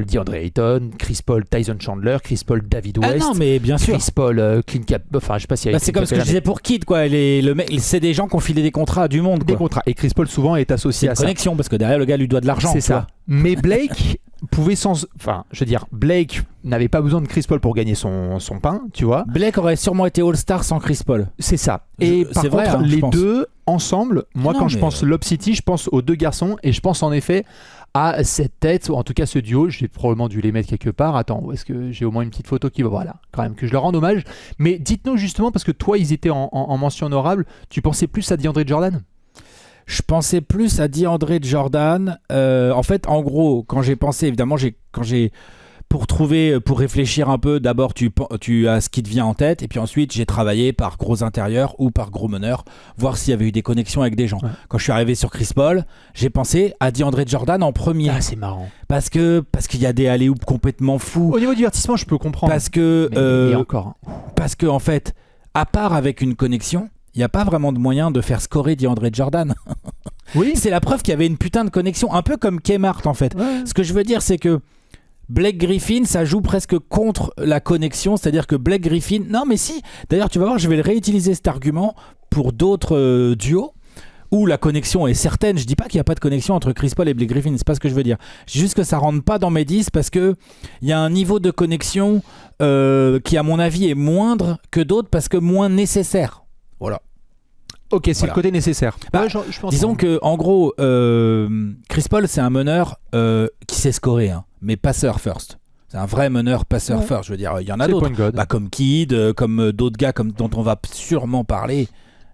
DeAndre Ayton, Chris Paul Tyson Chandler, Chris Paul David West. Ah non, mais bien sûr. Chris Paul Clint Cap, enfin je sais pas si c'est comme ce que je disais pour Kidd, quoi. Le mec, c'est des gens qui ont filé des contrats à du monde, quoi. Des contrats. Et Chris Paul souvent est associé à ça. C'est une connexion parce que derrière le gars lui doit de l'argent. C'est ça. Mais Blake pouvait Blake n'avait pas besoin de Chris Paul pour gagner son pain, tu vois. Blake aurait sûrement été All-Star sans Chris Paul. C'est ça. Et par contre, vrai, hein, les deux ensemble, moi quand je pense Lob City, je pense aux deux garçons et je pense en effet à cette tête, ou en tout cas ce duo. J'ai probablement dû les mettre quelque part. Attends, est-ce que j'ai au moins une petite photo qui va, voilà, quand même, que je leur rende hommage. Mais dites-nous justement, parce que toi, ils étaient en mention honorable, tu pensais plus à DeAndre Jordan ? Je pensais plus à DeAndre Jordan. En fait, en gros, quand j'ai pensé, évidemment, pour réfléchir un peu, d'abord tu as ce qui te vient en tête, et puis ensuite j'ai travaillé par gros intérieurs ou par gros meneurs, voir s'il y avait eu des connexions avec des gens. Ouais. Quand je suis arrivé sur Chris Paul, j'ai pensé à DeAndre Jordan en premier. Ah, c'est marrant. Parce qu'il y a des alley-oops complètement fous. Au niveau du divertissement, je peux comprendre. Parce que et encore. Parce que en fait, à part avec une connexion, il n'y a pas vraiment de moyen de faire scorer DeAndre Jordan. Oui. C'est la preuve qu'il y avait une putain de connexion, un peu comme Kmart en fait. Ouais. Ce que je veux dire, c'est que Blake Griffin, ça joue presque contre la connexion, c'est-à-dire que Blake Griffin... Non mais si, d'ailleurs tu vas voir, je vais le réutiliser cet argument pour d'autres duos où la connexion est certaine. Je dis pas qu'il n'y a pas de connexion entre Chris Paul et Blake Griffin, c'est pas ce que je veux dire. Je dis juste que ça rentre pas dans mes 10 parce qu'il y a un niveau de connexion qui à mon avis est moindre que d'autres parce que moins nécessaire. Voilà. Ok, c'est le côté nécessaire. Disons que en gros, Chris Paul c'est un meneur qui sait scorer, hein, mais passeur first. C'est un vrai meneur passeur first. Je veux dire, il y en a d'autres, comme Kidd, comme d'autres gars dont on va sûrement parler,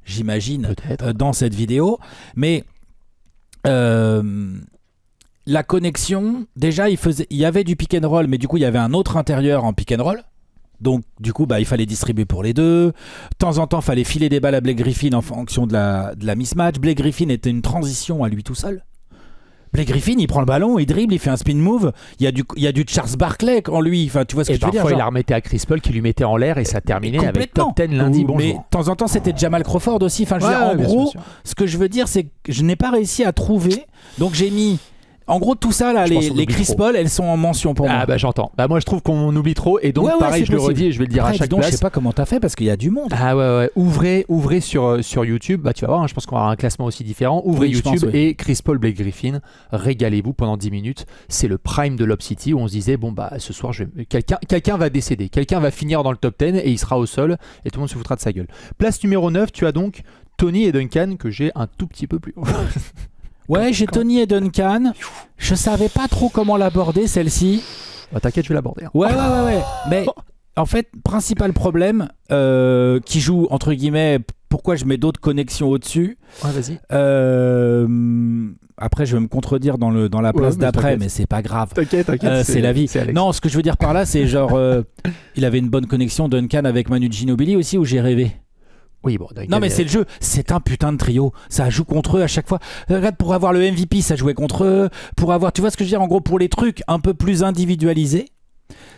j'imagine, dans cette vidéo. Mais la connexion, déjà, il y avait du pick and roll, mais du coup, il y avait un autre intérieur en pick and roll. Donc du coup il fallait distribuer pour les deux. De temps en temps il fallait filer des balles à Blake Griffin en fonction de la mismatch. Blake Griffin était une transition à lui tout seul. Blake Griffin il prend le ballon, il dribble, il fait un spin move. Il y a du Charles Barkley en lui. Enfin, tu vois ce que je veux dire. Et parfois il la remettait à Chris Paul qui lui mettait en l'air et ça terminait avec top 10 lundi. Bonjour. Mais de temps en temps c'était Jamal Crawford aussi. Enfin, en gros, ce que je veux dire c'est que je n'ai pas réussi à trouver. Donc j'ai mis... En gros, tout ça, là, les Chris Paul, elles sont en mention pour moi. Ah bah j'entends. Bah moi je trouve qu'on oublie trop et donc pareil, je le redis et je vais le dire à chaque place. Je sais pas comment t'as fait parce qu'il y a du monde. Ah ouais. Ouvrez sur YouTube. Bah tu vas voir, hein, je pense qu'on va avoir un classement aussi différent. Ouvrez YouTube et Chris Paul, Blake Griffin. Régalez-vous pendant 10 minutes. C'est le prime de Lob City où on se disait bon bah ce soir quelqu'un va décéder, quelqu'un va finir dans le top 10 et il sera au sol et tout le monde se foutra de sa gueule. Place numéro 9, tu as donc Tony et Duncan que j'ai un tout petit peu plus haut. Ouais, j'ai Tony et Duncan. Je savais pas trop comment l'aborder, celle-ci. Bah, t'inquiète, je vais l'aborder. Hein. Ouais. Mais en fait, principal problème qui joue, entre guillemets, pourquoi je mets d'autres connexions au-dessus. Ouais, vas-y. Après, je vais me contredire dans la place d'après, mais c'est pas grave. T'inquiète. C'est la vie. Non, ce que je veux dire par là, c'est genre... il avait une bonne connexion, Duncan, avec Manu Ginobili aussi, où j'ai rêvé. Oui, bon, non mais c'est le jeu, c'est un putain de trio, ça joue contre eux à chaque fois. Regarde, pour avoir le MVP ça jouait contre eux, pour avoir, tu vois ce que je veux dire, en gros pour les trucs un peu plus individualisés,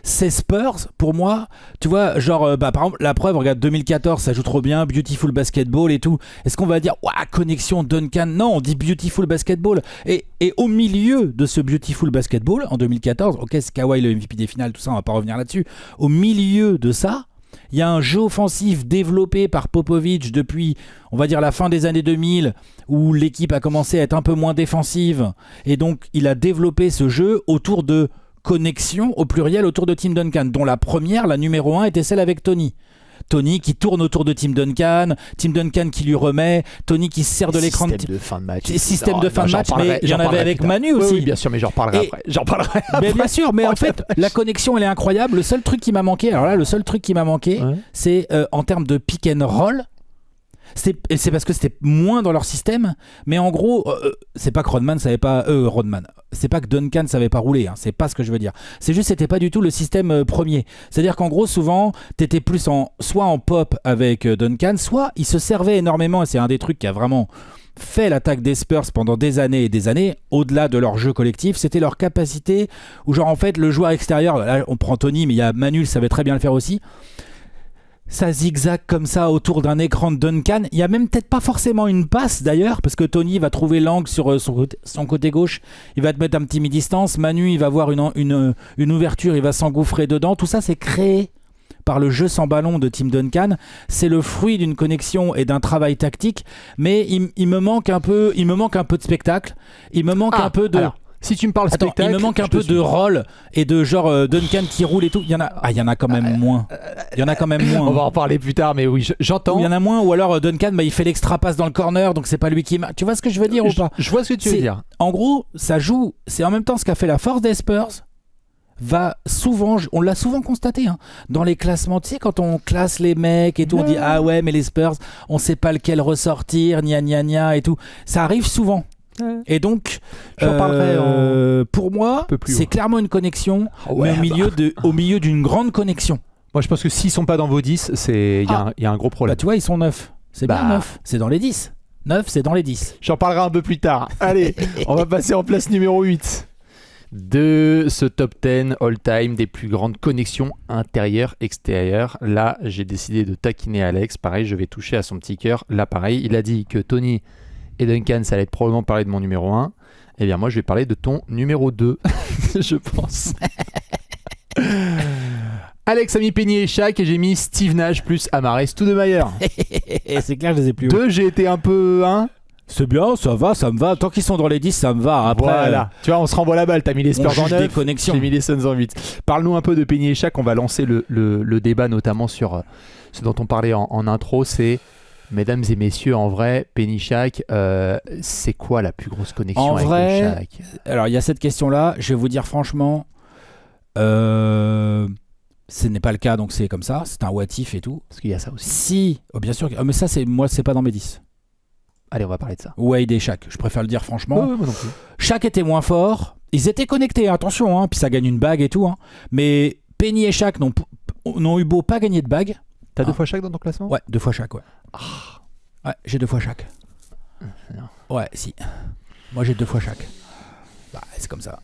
ces Spurs pour moi, tu vois, genre par exemple la preuve, regarde 2014 ça joue trop bien, Beautiful Basketball et tout, est-ce qu'on va dire ouah connexion Duncan? Non, on dit Beautiful Basketball et au milieu de ce Beautiful Basketball en 2014, ok c'est Kawhi le MVP des finales, tout ça on va pas revenir là-dessus, au milieu de ça il y a un jeu offensif développé par Popovich depuis, on va dire, la fin des années 2000, où l'équipe a commencé à être un peu moins défensive. Et donc, il a développé ce jeu autour de connexions, au pluriel, autour de Tim Duncan, dont la première, la numéro 1, était celle avec Tony. Tony qui tourne autour de Tim Duncan qui lui remet, Tony qui se sert de l'écran de fin de match. Système de fin de match, mais il y en avait avec Manu aussi. Oui, bien sûr, mais j'en reparlerai après. Mais bien sûr, mais en fait, la connexion elle est incroyable. Le seul truc qui m'a manqué, c'est en termes de pick and roll. C'est parce que c'était moins dans leur système, mais en gros, c'est pas que Rodman savait pas. C'est pas que Duncan savait pas rouler, hein, c'est pas ce que je veux dire. C'est juste c'était pas du tout le système premier. C'est-à-dire qu'en gros, souvent, t'étais plus soit en pop avec Duncan, soit il se servait énormément, et c'est un des trucs qui a vraiment fait l'attaque des Spurs pendant des années et des années, au-delà de leur jeu collectif, c'était leur capacité, où genre en fait, le joueur extérieur, là on prend Tony, mais il y a Manu, il savait très bien le faire aussi. Ça zigzag comme ça autour d'un écran de Duncan. Il y a même peut-être pas forcément une passe d'ailleurs, parce que Tony va trouver l'angle sur son côté gauche. Il va te mettre un petit mi-distance. Manu, il va voir une ouverture, il va s'engouffrer dedans. Tout ça, c'est créé par le jeu sans ballon de Tim Duncan. C'est le fruit d'une connexion et d'un travail tactique. Mais il me manque un peu de spectacle. Il me manque un peu de... Alors, si tu me parles spectacle, il me manque un peu de rôle et de genre Duncan qui roule et tout. Il y en a quand même moins. Il y en a quand même moins. On va en parler plus tard, mais oui, j'entends. Il y en a moins, ou alors Duncan, il fait l'extra passe dans le corner, donc c'est pas lui qui... Tu vois ce que je veux dire ou pas? Je vois ce que tu veux dire. En gros, ça joue. C'est en même temps ce qu'a fait la force des Spurs. On l'a souvent constaté dans les classements, tu sais, quand on classe les mecs et tout, on dit ah ouais, mais les Spurs, on sait pas lequel ressortir, gna gna gna et tout. Ça arrive souvent. Et donc, j'en parlerai pour moi, c'est clairement une connexion, mais au milieu d'une grande connexion. Moi, je pense que s'ils sont pas dans vos 10, il y a un gros problème. Bah, tu vois, ils sont 9. C'est bien 9. C'est dans les 10. 9, c'est dans les 10. J'en parlerai un peu plus tard. Allez, on va passer en place numéro 8 de ce top 10 all-time des plus grandes connexions intérieures-extérieures. Là, j'ai décidé de taquiner Alex. Pareil, je vais toucher à son petit cœur. Là, pareil, il a dit que Tony et Duncan, ça allait être probablement parler de mon numéro 1. Eh bien, moi, je vais parler de ton numéro 2, je pense. Alex a mis Penny et Shaq et j'ai mis Steve Nash plus Amar'e Stoudemire. C'est clair, je les ai plus. 2, j'ai été un peu... C'est bien, ça va, ça me va. Tant qu'ils sont dans les 10, ça me va. Après, voilà. Tu vois, on se renvoie la balle. T'as mis les Spurs en 9, j'ai mis les Suns en 8. Parle-nous un peu de Penny et Shaq. On va lancer le débat, notamment sur ce dont on parlait en intro. C'est, mesdames et messieurs, en vrai, Penny Shaq, c'est quoi la plus grosse connexion avec le Shaq? Alors, il y a cette question-là. Je vais vous dire franchement, ce n'est pas le cas, donc c'est comme ça. C'est un what if et tout. Parce qu'il y a ça aussi. Si, bien sûr. Mais ça, c'est pas dans mes 10. Allez, on va parler de ça. Wade et Shaq, je préfère le dire franchement. Ouais, moi non plus. Shaq était moins fort. Ils étaient connectés, attention, puis ça gagne une bague et tout. Mais Penny et Shaq n'ont eu beau pas gagner de bague. T'as 2 fois Shaq dans ton classement? Ouais, 2 fois Shaq, ouais. Ouais, j'ai 2 fois Shaq. Non. Ouais, si. Moi, j'ai 2 fois Shaq. Bah, c'est comme ça.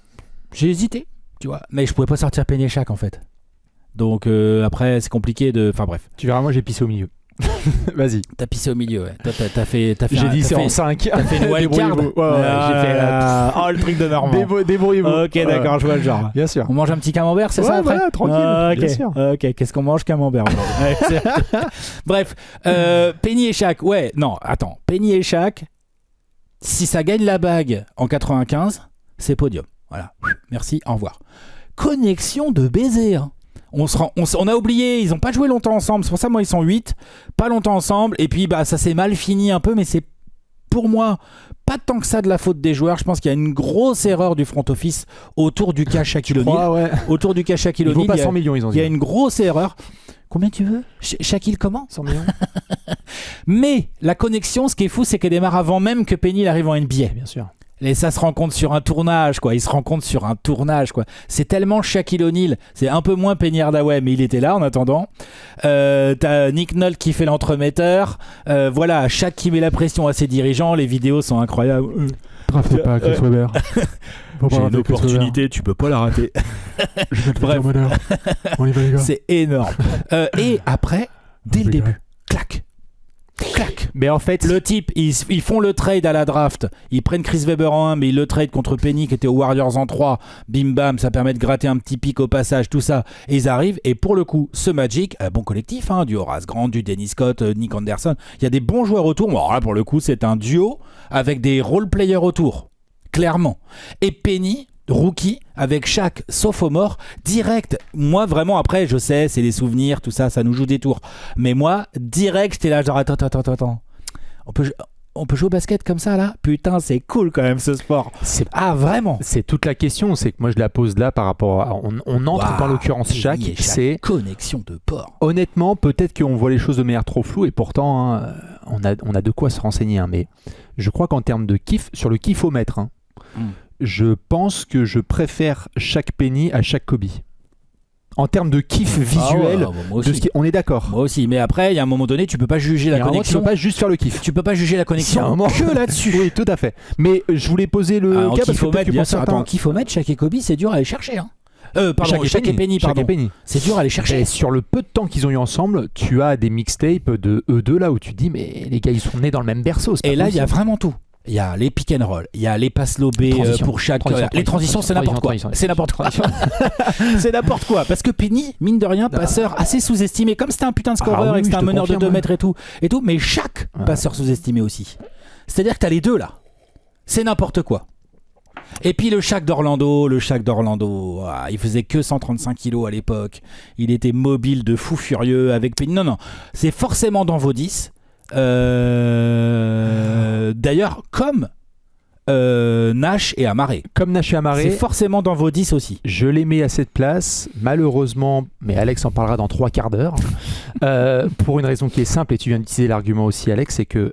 J'ai hésité, tu vois. Mais je pouvais pas sortir Penny et Shaq, en fait. Donc, après, c'est compliqué de... Enfin, bref. Tu verras, moi, j'ai pissé au milieu. Vas-y. T'as pissé au milieu, ouais. T'as fait j'ai dit c'est en 5. T'as fait une wildcard. Ouais, j'ai fait le truc de Normand. Débrouillez-vous. Ok, d'accord, je vois le genre. Bien sûr. On mange un petit camembert, c'est ça après? Voilà, tranquille. Bien sûr. Ok, qu'est-ce qu'on mange? Camembert. Bref, Penny et Shaq, ouais, non, attends. Penny et Shaq, si ça gagne la bague en 95, c'est podium. Voilà. Merci, au revoir. Connexion de baiser, on a oublié, ils n'ont pas joué longtemps ensemble, c'est pour ça moi ils sont 8, pas longtemps ensemble, et puis ça s'est mal fini un peu, mais c'est pour moi pas tant que ça de la faute des joueurs. Je pense qu'il y a une grosse erreur du front office autour du cas Shaquille O'Neal. Ouais. Autour du cas Shaquille O'Neal, il vaut pas 100 millions, ils ont dit. Il y a une grosse erreur. Combien tu veux? Shaquille comment? 100 millions. Mais la connexion, ce qui est fou, c'est qu'elle démarre avant même que Penny arrive en NBA. Bien sûr. Et ça se rencontre sur un tournage, quoi. Ils se rencontrent sur un tournage, quoi. C'est tellement Shaquille O'Neal. C'est un peu moins Penny Hardaway, mais il était là en attendant. T'as Nick Nolte qui fait l'entremetteur. Voilà, Shaq qui met la pression à ses dirigeants. Les vidéos sont incroyables. Draftez pas Chris Webber. J'ai une opportunité, tu peux pas la rater. Je vais te Bref. On y va, les gars. C'est énorme. Et après, dès le début, clac. Mais en fait, le type, ils font le trade à la draft. Ils prennent Chris Webber en 1, mais ils le trade contre Penny qui était aux Warriors en 3. Bim bam, ça permet de gratter un petit pic au passage, tout ça. Et ils arrivent. Et pour le coup, ce Magic, bon collectif, du Horace Grant, du Dennis Scott, Nick Anderson. Il y a des bons joueurs autour. Bon, alors là, pour le coup, c'est un duo avec des role-players autour. Clairement. Et Penny, rookie, avec Shaq sophomore, direct. Moi, vraiment, après, je sais, c'est les souvenirs, tout ça, ça nous joue des tours. Mais moi, direct, j'étais là, genre, attends. On peut jouer au basket comme ça, là? Putain, c'est cool quand même, ce sport. Vraiment? C'est toute la question, c'est que moi, je la pose là par rapport à... On entre par l'occurrence Shaq, c'est... Connexion de porc. Honnêtement, peut-être qu'on voit les choses de manière trop floue, et pourtant, on a de quoi se renseigner, hein, mais je crois qu'en termes de kiff, sur le kiffomètre, hein, je pense que je préfère chaque Penny à chaque Kobe. En termes de kiff visuel, on est d'accord. Moi aussi, mais après, il y a un moment donné, tu peux pas juger la connexion. Tu peux pas juste faire le kiff. Tu peux pas juger la connexion que là-dessus. Oui, tout à fait. Mais je voulais poser le cas parce que peut-être que pour certains... en kiffomètre, chaque et Kobe, c'est dur à aller chercher. Hein. Chaque et Penny. C'est dur à aller chercher. Et sur le peu de temps qu'ils ont eu ensemble, tu as des mixtapes de eux deux là où tu te dis, mais les gars, ils sont nés dans le même berceau. Et là, il y a vraiment tout. Il y a les pick and roll, il y a les passes lobées pour chaque. Les transitions, c'est n'importe quoi. C'est n'importe quoi. C'est n'importe quoi. Parce que Penny, mine de rien, passeur assez sous-estimé. Comme c'était un putain de scoreur et que c'était un meneur de 2 mètres et tout. Mais chaque passeur sous-estimé aussi. C'est-à-dire que t'as les deux là. C'est n'importe quoi. Et puis le Shaq d'Orlando, il faisait que 135 kilos à l'époque. Il était mobile de fou furieux avec Penny. Non, c'est forcément dans vos 10. D'ailleurs, comme Nash et Amaré. C'est forcément dans vos 10 aussi. Je les mets à cette place, malheureusement, mais Alex en parlera dans 3 quarts d'heure, pour une raison qui est simple, et tu viens d'utiliser l'argument aussi, Alex, c'est que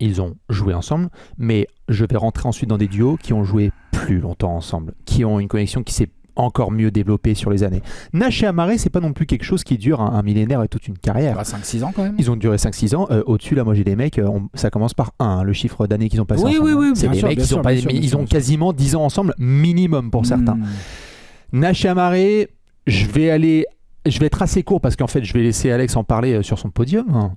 ils ont joué ensemble, mais je vais rentrer ensuite dans des duos qui ont joué plus longtemps ensemble, qui ont une connexion qui s'est encore mieux développé sur les années. Nash et Amaré, c'est pas non plus quelque chose qui dure un millénaire et toute une carrière. 5-6 ans quand même. Ils ont duré 5-6 ans. Au-dessus, là, moi j'ai des mecs, ça commence par 1, le chiffre d'années qu'ils ont passé ensemble. Oui, c'est des mecs qui ont quasiment 10 ans ensemble, minimum pour certains. Nash et Amaré, je vais être assez court parce qu'en fait, je vais laisser Alex en parler sur son podium.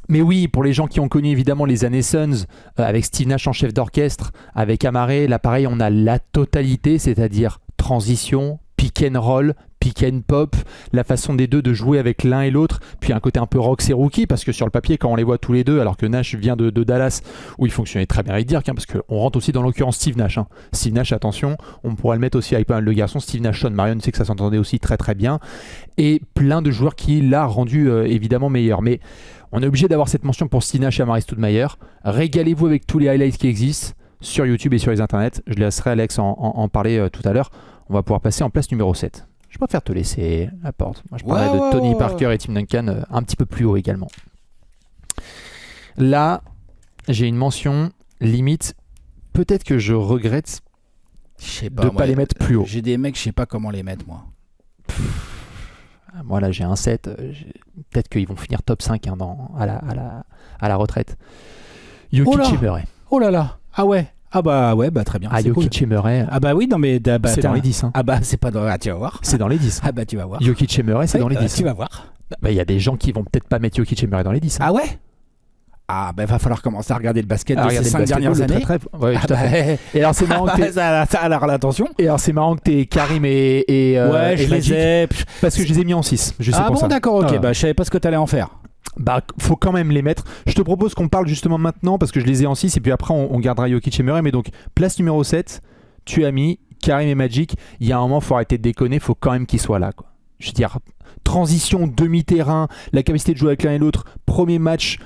Mais oui, pour les gens qui ont connu évidemment les années Suns, avec Steve Nash en chef d'orchestre, avec Amaré, là pareil, on a la totalité, c'est-à-dire transition, pick and roll, pick and pop, la façon des deux de jouer avec l'un et l'autre, puis un côté un peu Rox et Rookie, parce que sur le papier, quand on les voit tous les deux, alors que Nash vient de Dallas, où il fonctionnait très bien avec Dirk, parce qu'on rentre aussi dans l'occurrence Steve Nash. Steve Nash, attention, on pourrait le mettre aussi avec pas mal de garçons, Steve Nash, Sean Marion, c'est que ça s'entendait aussi très très bien, et plein de joueurs qui l'a rendu évidemment meilleur. Mais on est obligé d'avoir cette mention pour Steve Nash et Amaré Stoudemire. Régalez-vous avec tous les highlights qui existent sur YouTube et sur les internets. Je laisserai Alex en parler tout à l'heure. On va pouvoir passer en place numéro 7. Je préfère te laisser la porte. Moi, je parlais de Tony Parker et Tim Duncan un petit peu plus haut également. Là, j'ai une mention limite. Peut-être que je regrette de ne pas les mettre plus haut. J'ai des mecs, je sais pas comment les mettre, moi. Moi là j'ai un 7, peut-être qu'ils vont finir top 5 à la retraite. Jokic et Murray. Oh là là. Ah ouais. Ah bah très bien. Jokic et Murray. Ah bah oui, non mais c'est dans les 10. Ah bah c'est pas dans... Ah, tu vas voir. C'est dans les 10. Ah bah tu vas voir. Jokic et Murray, c'est dans les 10. Tu vas voir. Bah il y a des gens qui vont peut-être pas mettre Jokic et Murray dans les 10. Ah ouais. Ah bah va falloir commencer à regarder le basket de ces 5 dernières années. Ouais, tout à fait. Et alors c'est marrant que ça a l'attention. Et alors c'est marrant que t'aies Karim et ouais, je les ai parce que je les ai mis en 6. Je sais pour ça. D'accord, ok. Bah je savais pas ce que t'allais en faire. Bah faut quand même les mettre. Je te propose qu'on parle justement maintenant parce que je les ai en 6 et puis après on gardera Jokic et Murray. Mais donc place numéro 7, tu as mis Karim et Magic. Il y a un moment faut arrêter de déconner, faut quand même qu'ils soient là quoi. Je veux dire transition, demi-terrain, la capacité de jouer avec l'un et l'autre, premier match.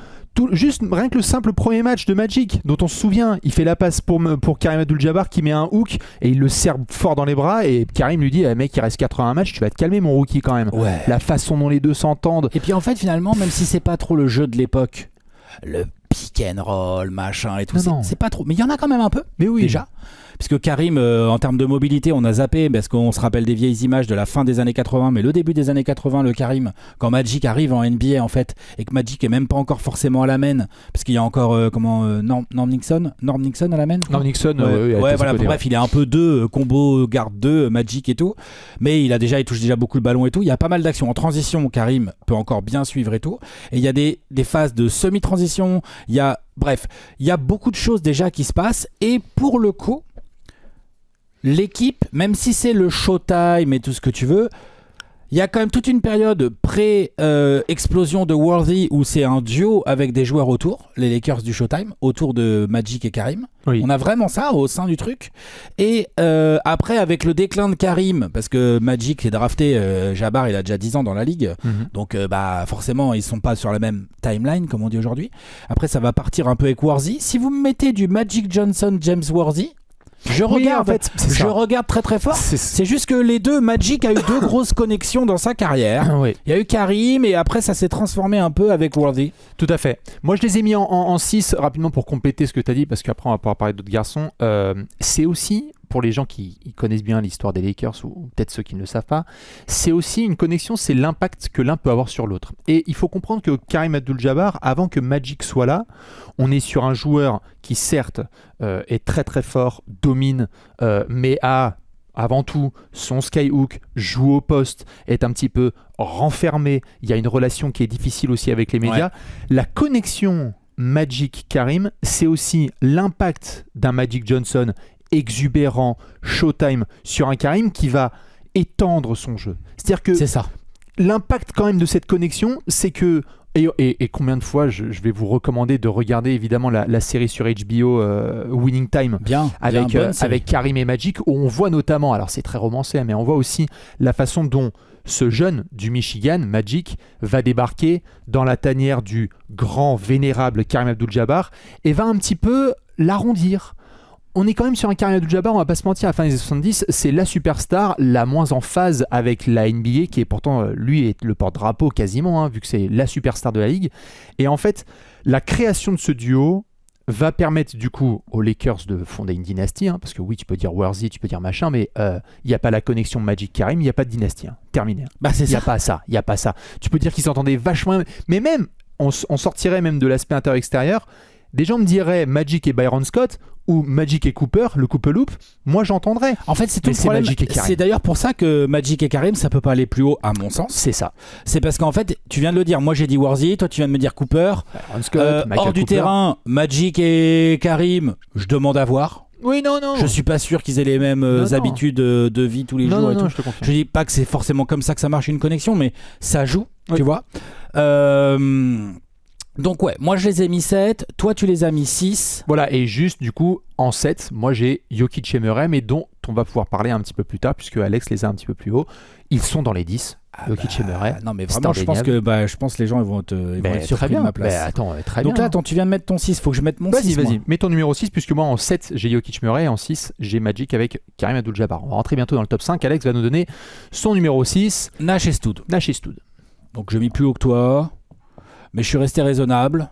Juste rien que le simple premier match de Magic dont on se souvient, il fait la passe pour Karim Abdul-Jabbar qui met un hook et il le serre fort dans les bras et Karim lui dit mec il reste 81 matchs, tu vas te calmer mon rookie quand même. Ouais. La façon dont les deux s'entendent. Et puis en fait finalement même si c'est pas trop le jeu de l'époque, le pick and roll machin et tout, c'est pas trop, mais il y en a quand même un peu. Mais oui. Déjà. Puisque Karim, en termes de mobilité, on a zappé parce qu'on se rappelle des vieilles images de la fin des années 80, mais le début des années 80, le Karim, quand Magic arrive en NBA en fait, et que Magic est même pas encore forcément à la main, parce qu'il y a encore Norm Nixon à la main. Norm Nixon, ouais, voilà. Bref, il est un peu combo garde 2, Magic et tout, mais il touche déjà beaucoup le ballon et tout. Il y a pas mal d'actions en transition. Karim peut encore bien suivre et tout, et il y a des phases de semi-transition. Bref, il y a beaucoup de choses déjà qui se passent, et pour le coup. L'équipe, même si c'est le Showtime et tout ce que tu veux, il y a quand même toute une période pré-explosion de Worthy où c'est un duo avec des joueurs autour, les Lakers du Showtime, autour de Magic et Karim. Oui. On a vraiment ça au sein du truc. Et après, avec le déclin de Karim, parce que Magic est drafté, Jabbar il a déjà 10 ans dans la ligue, donc forcément ils sont pas sur la même timeline comme on dit aujourd'hui. Après ça va partir un peu avec Worthy. Si vous me mettez du Magic Johnson, James Worthy, Je Oui, regarde, en fait, c'est je ça. regarde très très fort. C'est juste que les deux, Magic a eu deux grosses connexions dans sa carrière. Oui, Il y a eu Karim et après ça s'est transformé un peu avec Worthy. tout à fait. Moi, je les ai mis en 6 rapidement pour compléter ce que tu as dit, parce qu'après, on va pouvoir parler d'autres garçons. C'est aussi, pour les gens qui connaissent bien l'histoire des Lakers, ou peut-être ceux qui ne le savent pas, c'est aussi une connexion, c'est l'impact que l'un peut avoir sur l'autre. Et il faut comprendre que Karim Abdul-Jabbar, avant que Magic soit là, on est sur un joueur qui, certes, est très très fort, domine, mais a avant tout son skyhook, joue au poste, est un petit peu renfermé. Il y a une relation qui est difficile aussi avec les médias. La connexion Magic-Karim, c'est aussi l'impact d'un Magic Johnson exubérant, showtime sur un Karim qui va étendre son jeu. C'est-à-dire que C'est ça. l'impact quand même de cette connexion, c'est que et combien de fois je vais vous recommander de regarder évidemment la série sur HBO Winning Time Bien. avec Karim et Magic, où on voit notamment, alors c'est très romancé, mais on voit aussi la façon dont ce jeune du Michigan, Magic, va débarquer dans la tanière du grand vénérable Karim Abdul-Jabbar et va un petit peu l'arrondir. On est quand même sur un Karim Abdul-Jabbar, on va pas se mentir, à la fin des années 70, c'est la superstar la moins en phase avec la NBA, qui est pourtant, lui, est le porte-drapeau quasiment, vu que c'est la superstar de la ligue. Et en fait, la création de ce duo va permettre du coup aux Lakers de fonder une dynastie, parce que oui, tu peux dire Worthy, tu peux dire machin, mais il n'y a pas la connexion Magic-Karim, il n'y a pas de dynastie. Terminé. Bah c'est Il n'y a ça. pas ça, il n'y a pas ça. Tu peux dire qu'ils s'entendaient vachement, mais même, on sortirait même de l'aspect intérieur-extérieur, des gens me diraient Magic et Byron Scott, ou Magic et Cooper, le couple loop, moi j'entendrais. En fait, c'est tout Mais le c'est problème. Magic et Karim. C'est d'ailleurs pour ça que Magic et Karim, ça peut pas aller plus haut, à mon sens. C'est ça. C'est parce qu'en fait, tu viens de le dire. Moi, j'ai dit Worthy, toi, tu viens de me dire Cooper. Byron Scott, Michael Hors du Cooper. terrain, Magic et Karim, je demande à voir. Oui, non. Je suis pas sûr qu'ils aient les mêmes Non. habitudes de vie tous les jours Non, et tout. je te confirme. Je dis pas que c'est forcément comme ça que ça marche une connexion, mais ça joue, Oui. tu vois. Donc ouais, moi je les ai mis 7, toi tu les as mis 6. Voilà, et juste du coup, en 7, moi j'ai Jokic et Murray, mais dont on va pouvoir parler un petit peu plus tard, puisque Alex les a un petit peu plus haut. Ils sont dans les 10, Jokic et Murray. Non mais C'est vraiment, je pense indéniable. que les gens ils vont être Très surpris bien. de ma place. Attends, très Donc bien. là, attends, tu viens de mettre ton 6, faut que je mette mon 6. Vas-y, mets ton numéro 6, puisque moi en 7 j'ai Jokic Murray, et en 6 j'ai Magic avec Karim Abdul-Jabbar. On va rentrer bientôt dans le top 5. Alex va nous donner son numéro 6, Nash et Stud. Nash et Stud. Donc je mis plus haut que toi, mais je suis resté raisonnable.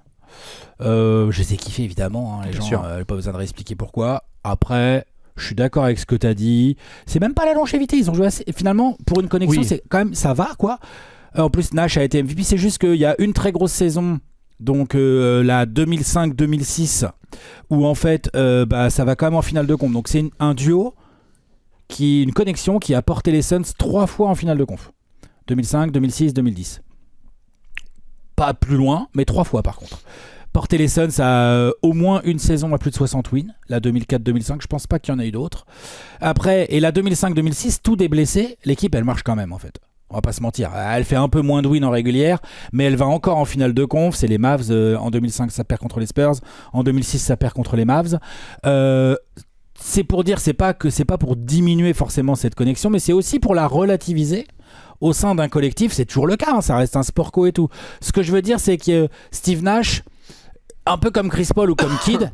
Je les ai kiffés évidemment, les Bien gens, sûr. pas besoin de réexpliquer pourquoi. Après, je suis d'accord avec ce que tu as dit. C'est même pas la longévité, ils ont joué assez. Finalement, pour une connexion, Oui. c'est quand même ça va quoi. En plus, Nash a été MVP. C'est juste qu'il y a une très grosse saison, donc la 2005-2006, où en fait, ça va quand même en finale de conf. Donc c'est un duo une connexion qui a porté les Suns 3 fois en finale de conf. 2005, 2006, 2010. Pas plus loin, mais 3 fois par contre. Porter les Suns à au moins une saison à plus de 60 wins, la 2004-2005, je pense pas qu'il y en a eu d'autres. Après, et la 2005-2006, tout est blessé, l'équipe elle marche quand même en fait. On va pas se mentir, elle fait un peu moins de wins en régulière, mais elle va encore en finale de conf. C'est les Mavs, en 2005 ça perd contre les Spurs, en 2006 ça perd contre les Mavs. C'est pour dire, c'est pas pour diminuer forcément cette connexion, mais c'est aussi pour la relativiser. Au sein d'un collectif, c'est toujours le cas, ça reste un sport co et tout. Ce que je veux dire, c'est que Steve Nash, un peu comme Chris Paul ou comme Kidd,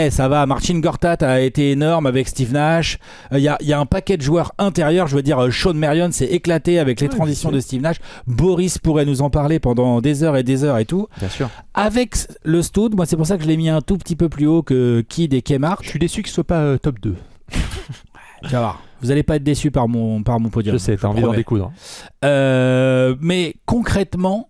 ça va, Marcin Gortat a été énorme avec Steve Nash. Il y a un paquet de joueurs intérieurs, je veux dire, Sean Marion s'est éclaté avec les transitions de Steve Nash. Boris pourrait nous en parler pendant des heures et tout. Bien sûr. Avec le Stud, moi c'est pour ça que je l'ai mis un tout petit peu plus haut que Kidd et Kmart. Je suis déçu qu'il soit pas top 2. Tu vas voir. Vous allez pas être déçus par mon podium. Je sais, t'as envie d'en promets. découdre. Mais concrètement,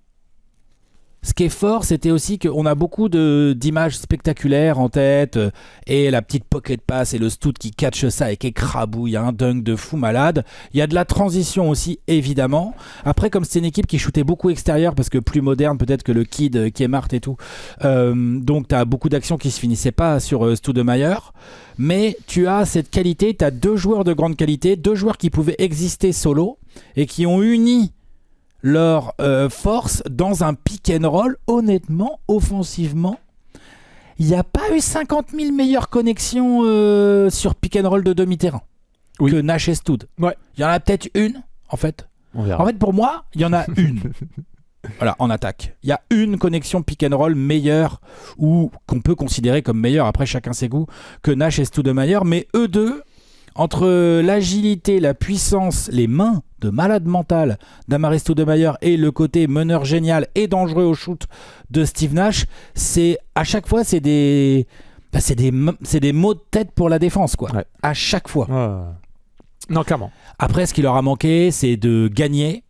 ce qui est fort, c'était aussi qu'on a beaucoup d'images spectaculaires en tête, et la petite pocket pass et le Stud qui catch ça et qui écrabouille un dunk de fou malade. Il y a de la transition aussi, évidemment. Après, comme c'était une équipe qui shootait beaucoup extérieur, parce que plus moderne peut-être que le Kidd, Kmart et tout, donc tu as beaucoup d'actions qui se finissaient pas sur Stoudemire. Mais tu as cette qualité, tu as 2 joueurs de grande qualité, 2 joueurs qui pouvaient exister solo et qui ont uni leur force dans un pick and roll. Honnêtement, offensivement, il n'y a pas eu 50 000 meilleures connexions sur pick and roll de demi-terrain que Nash et Stud. Ouais. Il y en a peut-être une, en fait. On verra. En fait, pour moi, il y en a une. Voilà, en attaque. Il y a une connexion pick and roll meilleure ou qu'on peut considérer comme meilleure, après chacun ses goûts, que Nash et Stoudemire, mais eux deux, entre l'agilité, la puissance, les mains de malade mental d'Amare Stoudemire et le côté meneur génial et dangereux au shoot de Steve Nash, c'est à chaque fois c'est des maux de tête pour la défense quoi. Ouais. À chaque fois. Non, clairement. Après, ce qui leur a manqué, c'est de gagner.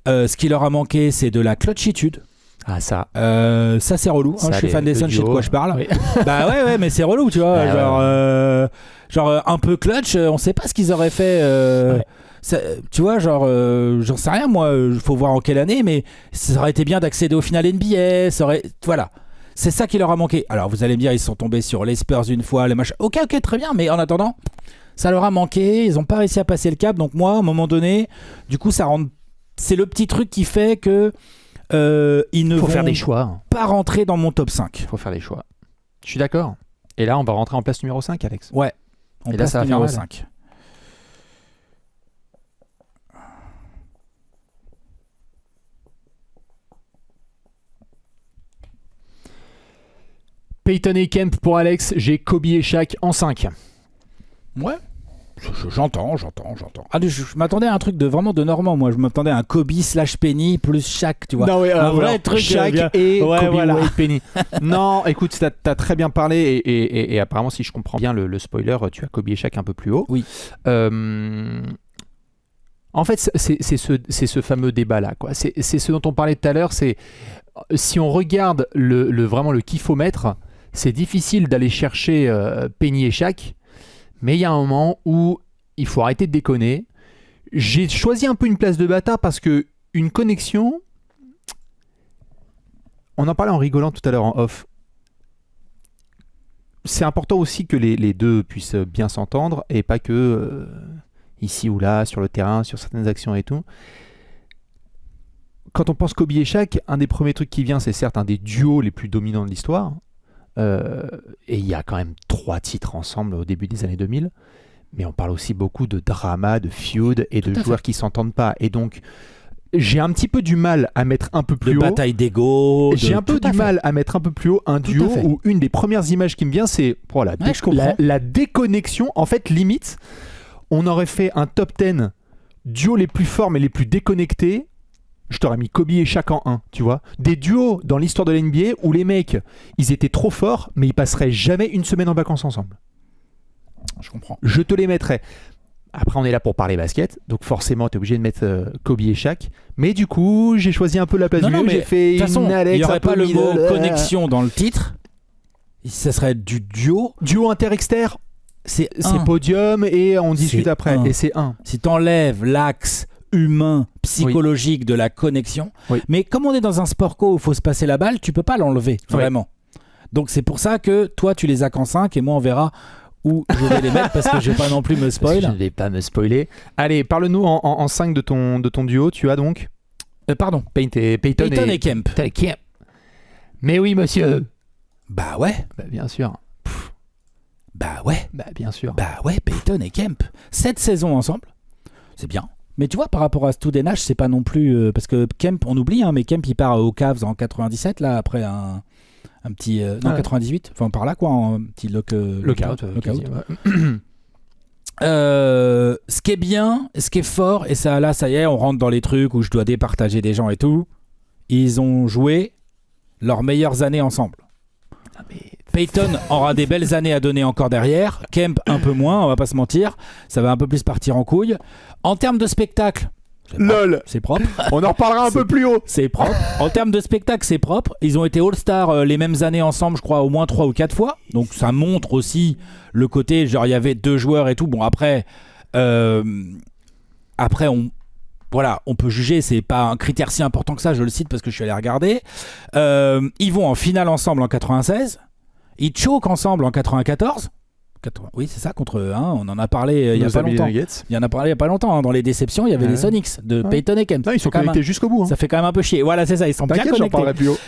Ce qui leur a manqué, c'est de la clutchitude. Ah, ça. Ça c'est relou. Ça, je suis fan des Suns, je sais de quoi je parle. Oui. Bah ouais, mais c'est relou, tu vois. Ouais, Genre un peu clutch, on sait pas ce qu'ils auraient fait. Ouais. Tu vois, j'en sais rien, moi. Faut voir en quelle année, mais ça aurait été bien d'accéder au final NBA. Voilà. C'est ça qui leur a manqué. Alors vous allez me dire, ils sont tombés sur les Spurs une fois, les machins. Ok, très bien, mais en attendant, ça leur a manqué. Ils ont pas réussi à passer le cap. Donc moi, à un moment donné, du coup, ça rentre. C'est le petit truc qui fait que ils ne vont faire des choix. pas rentrer dans mon top 5. Il faut faire des choix. Je suis d'accord. Et là, on va rentrer en place numéro 5, Alex. Ouais. On Et là, place ça va numéro faire mal. 5. Peyton et Kemp pour Alex. J'ai Kobe et Shaq en 5. Ouais. J'entends. Ah, je m'attendais à un truc vraiment de normand, moi. Je m'attendais à un Kobe / Penny plus Shaq, tu vois. Non, ouais, un vrai truc. Shaq bien. et Ouais, Kobe voilà. Wade Penny. Non, écoute, t'as très bien parlé et apparemment, si je comprends bien le spoiler, tu as Kobe et Shaq un peu plus haut. Oui. En fait, c'est ce fameux débat-là, quoi. C'est ce dont on parlait tout à l'heure. C'est si on regarde vraiment le kiffomètre, c'est difficile d'aller chercher Penny et Shaq. Mais il y a un moment où il faut arrêter de déconner. J'ai choisi un peu une place de bâtard parce que une connexion, on en parlait en rigolant tout à l'heure en off, c'est important aussi que les deux puissent bien s'entendre et pas que ici ou là, sur le terrain, sur certaines actions et tout. Quand on pense Kobe et Shaq, un des premiers trucs qui vient, c'est certes un des duos les plus dominants de l'histoire. Et il y a quand même 3 titres ensemble au début des années 2000, mais on parle aussi beaucoup de drama, de feud et de joueurs qui s'entendent pas. Et donc, j'ai un petit peu du mal à mettre un peu plus haut. De bataille d'ego. J'ai un peu du mal à mettre un peu plus haut un duo où une des premières images qui me vient, c'est la déconnexion. En fait, limite, on aurait fait un top 10 duos les plus forts mais les plus déconnectés. Je t'aurais mis Kobe et Shaq en 1, tu vois. Des duos dans l'histoire de l'NBA où les mecs, ils étaient trop forts, mais ils passeraient jamais une semaine en vacances ensemble. Je comprends. Je te les mettrais. Après, on est là pour parler basket, donc forcément, tu es obligé de mettre Kobe et Shaq. Mais du coup, j'ai choisi un peu la place du milieu. J'ai fait de toute façon, Alex, il n'y aurait pas le mot middle. connexion dans le titre. Ça serait du duo. Duo inter-exter, c'est podium et on discute après. Et c'est 1. Si tu enlèves l'axe humain, psychologique de la connexion. Oui. Mais comme on est dans un sport co où il faut se passer la balle, tu peux pas l'enlever, vraiment. Donc c'est pour ça que toi, tu les as qu'en 5 et moi, on verra où je vais les mettre parce que je vais pas non plus me spoil. Je ne vais pas me spoiler. Allez, parle-nous en 5 de ton duo. Tu as donc pardon. Peyton et Kemp. Mais oui, monsieur. Bah ouais. Bah, bien sûr. Bah ouais. Bah bien sûr. Bah ouais, Peyton et Kemp. 7 saisons ensemble. C'est bien. Mais tu vois, par rapport à Stoud et Nash, c'est pas non plus... parce que Kemp, on oublie, mais Kemp, il part aux Cavs en 97, là, après un petit... non, 98, enfin par là, quoi, un petit lockout. Ce qui est bien, ce qui est fort, et ça, là, ça y est, on rentre dans les trucs où je dois départager des gens et tout, ils ont joué leurs meilleures années ensemble. Peyton aura des belles années à donner encore derrière. Kemp un peu moins, on va pas se mentir. Ça va un peu plus partir en couille. En termes de spectacle, c'est propre. On en reparlera un peu plus haut. C'est propre. En termes de spectacle, c'est propre. Ils ont été All-Star les mêmes années ensemble, je crois, au moins 3 ou 4 fois. Donc ça montre aussi le côté, genre il y avait 2 joueurs et tout. Bon, après on peut juger, c'est pas un critère si important que ça, je le cite parce que je suis allé regarder. Ils vont en finale ensemble en 96. Ils choquent ensemble en 94. Oui, c'est ça, contre on en a parlé il y a pas longtemps. Il y en a parlé il y a pas longtemps. Dans les déceptions, il y avait les Sonics de Peyton et Kemp. Non, ils sont connectés jusqu'au bout. Ça fait quand même un peu chier. Voilà, c'est ça, ils sont bien connectés. J'en parlerai plus haut.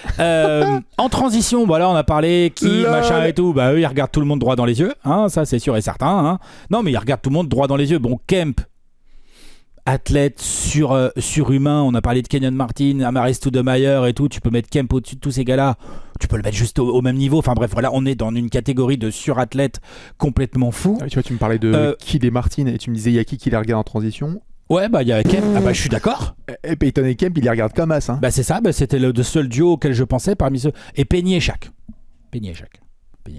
En transition, voilà, on a parlé machin et tout. Bah eux, ils regardent tout le monde droit dans les yeux. Ça, c'est sûr et certain. Non, mais ils regardent tout le monde droit dans les yeux. Bon, Kemp. athlète surhumain. On a parlé de Kenyon Martin, Amaris Stoudemire et tout. Tu peux mettre Kemp au-dessus de tous ces gars-là. Tu peux le mettre juste au même niveau. Enfin bref, voilà, on est dans une catégorie de surathlètes complètement fou. Ah oui, tu vois, tu me parlais de Kidd et Martin et tu me disais il y a qui les regarde en transition. Ouais, bah il y a Kemp. Ah bah je suis d'accord. Et Peyton et Kemp, ils les regardent comme as. Hein. Bah c'est ça. Bah, c'était le seul duo auquel je pensais parmi ceux. Et Penny et Shaq. Penny et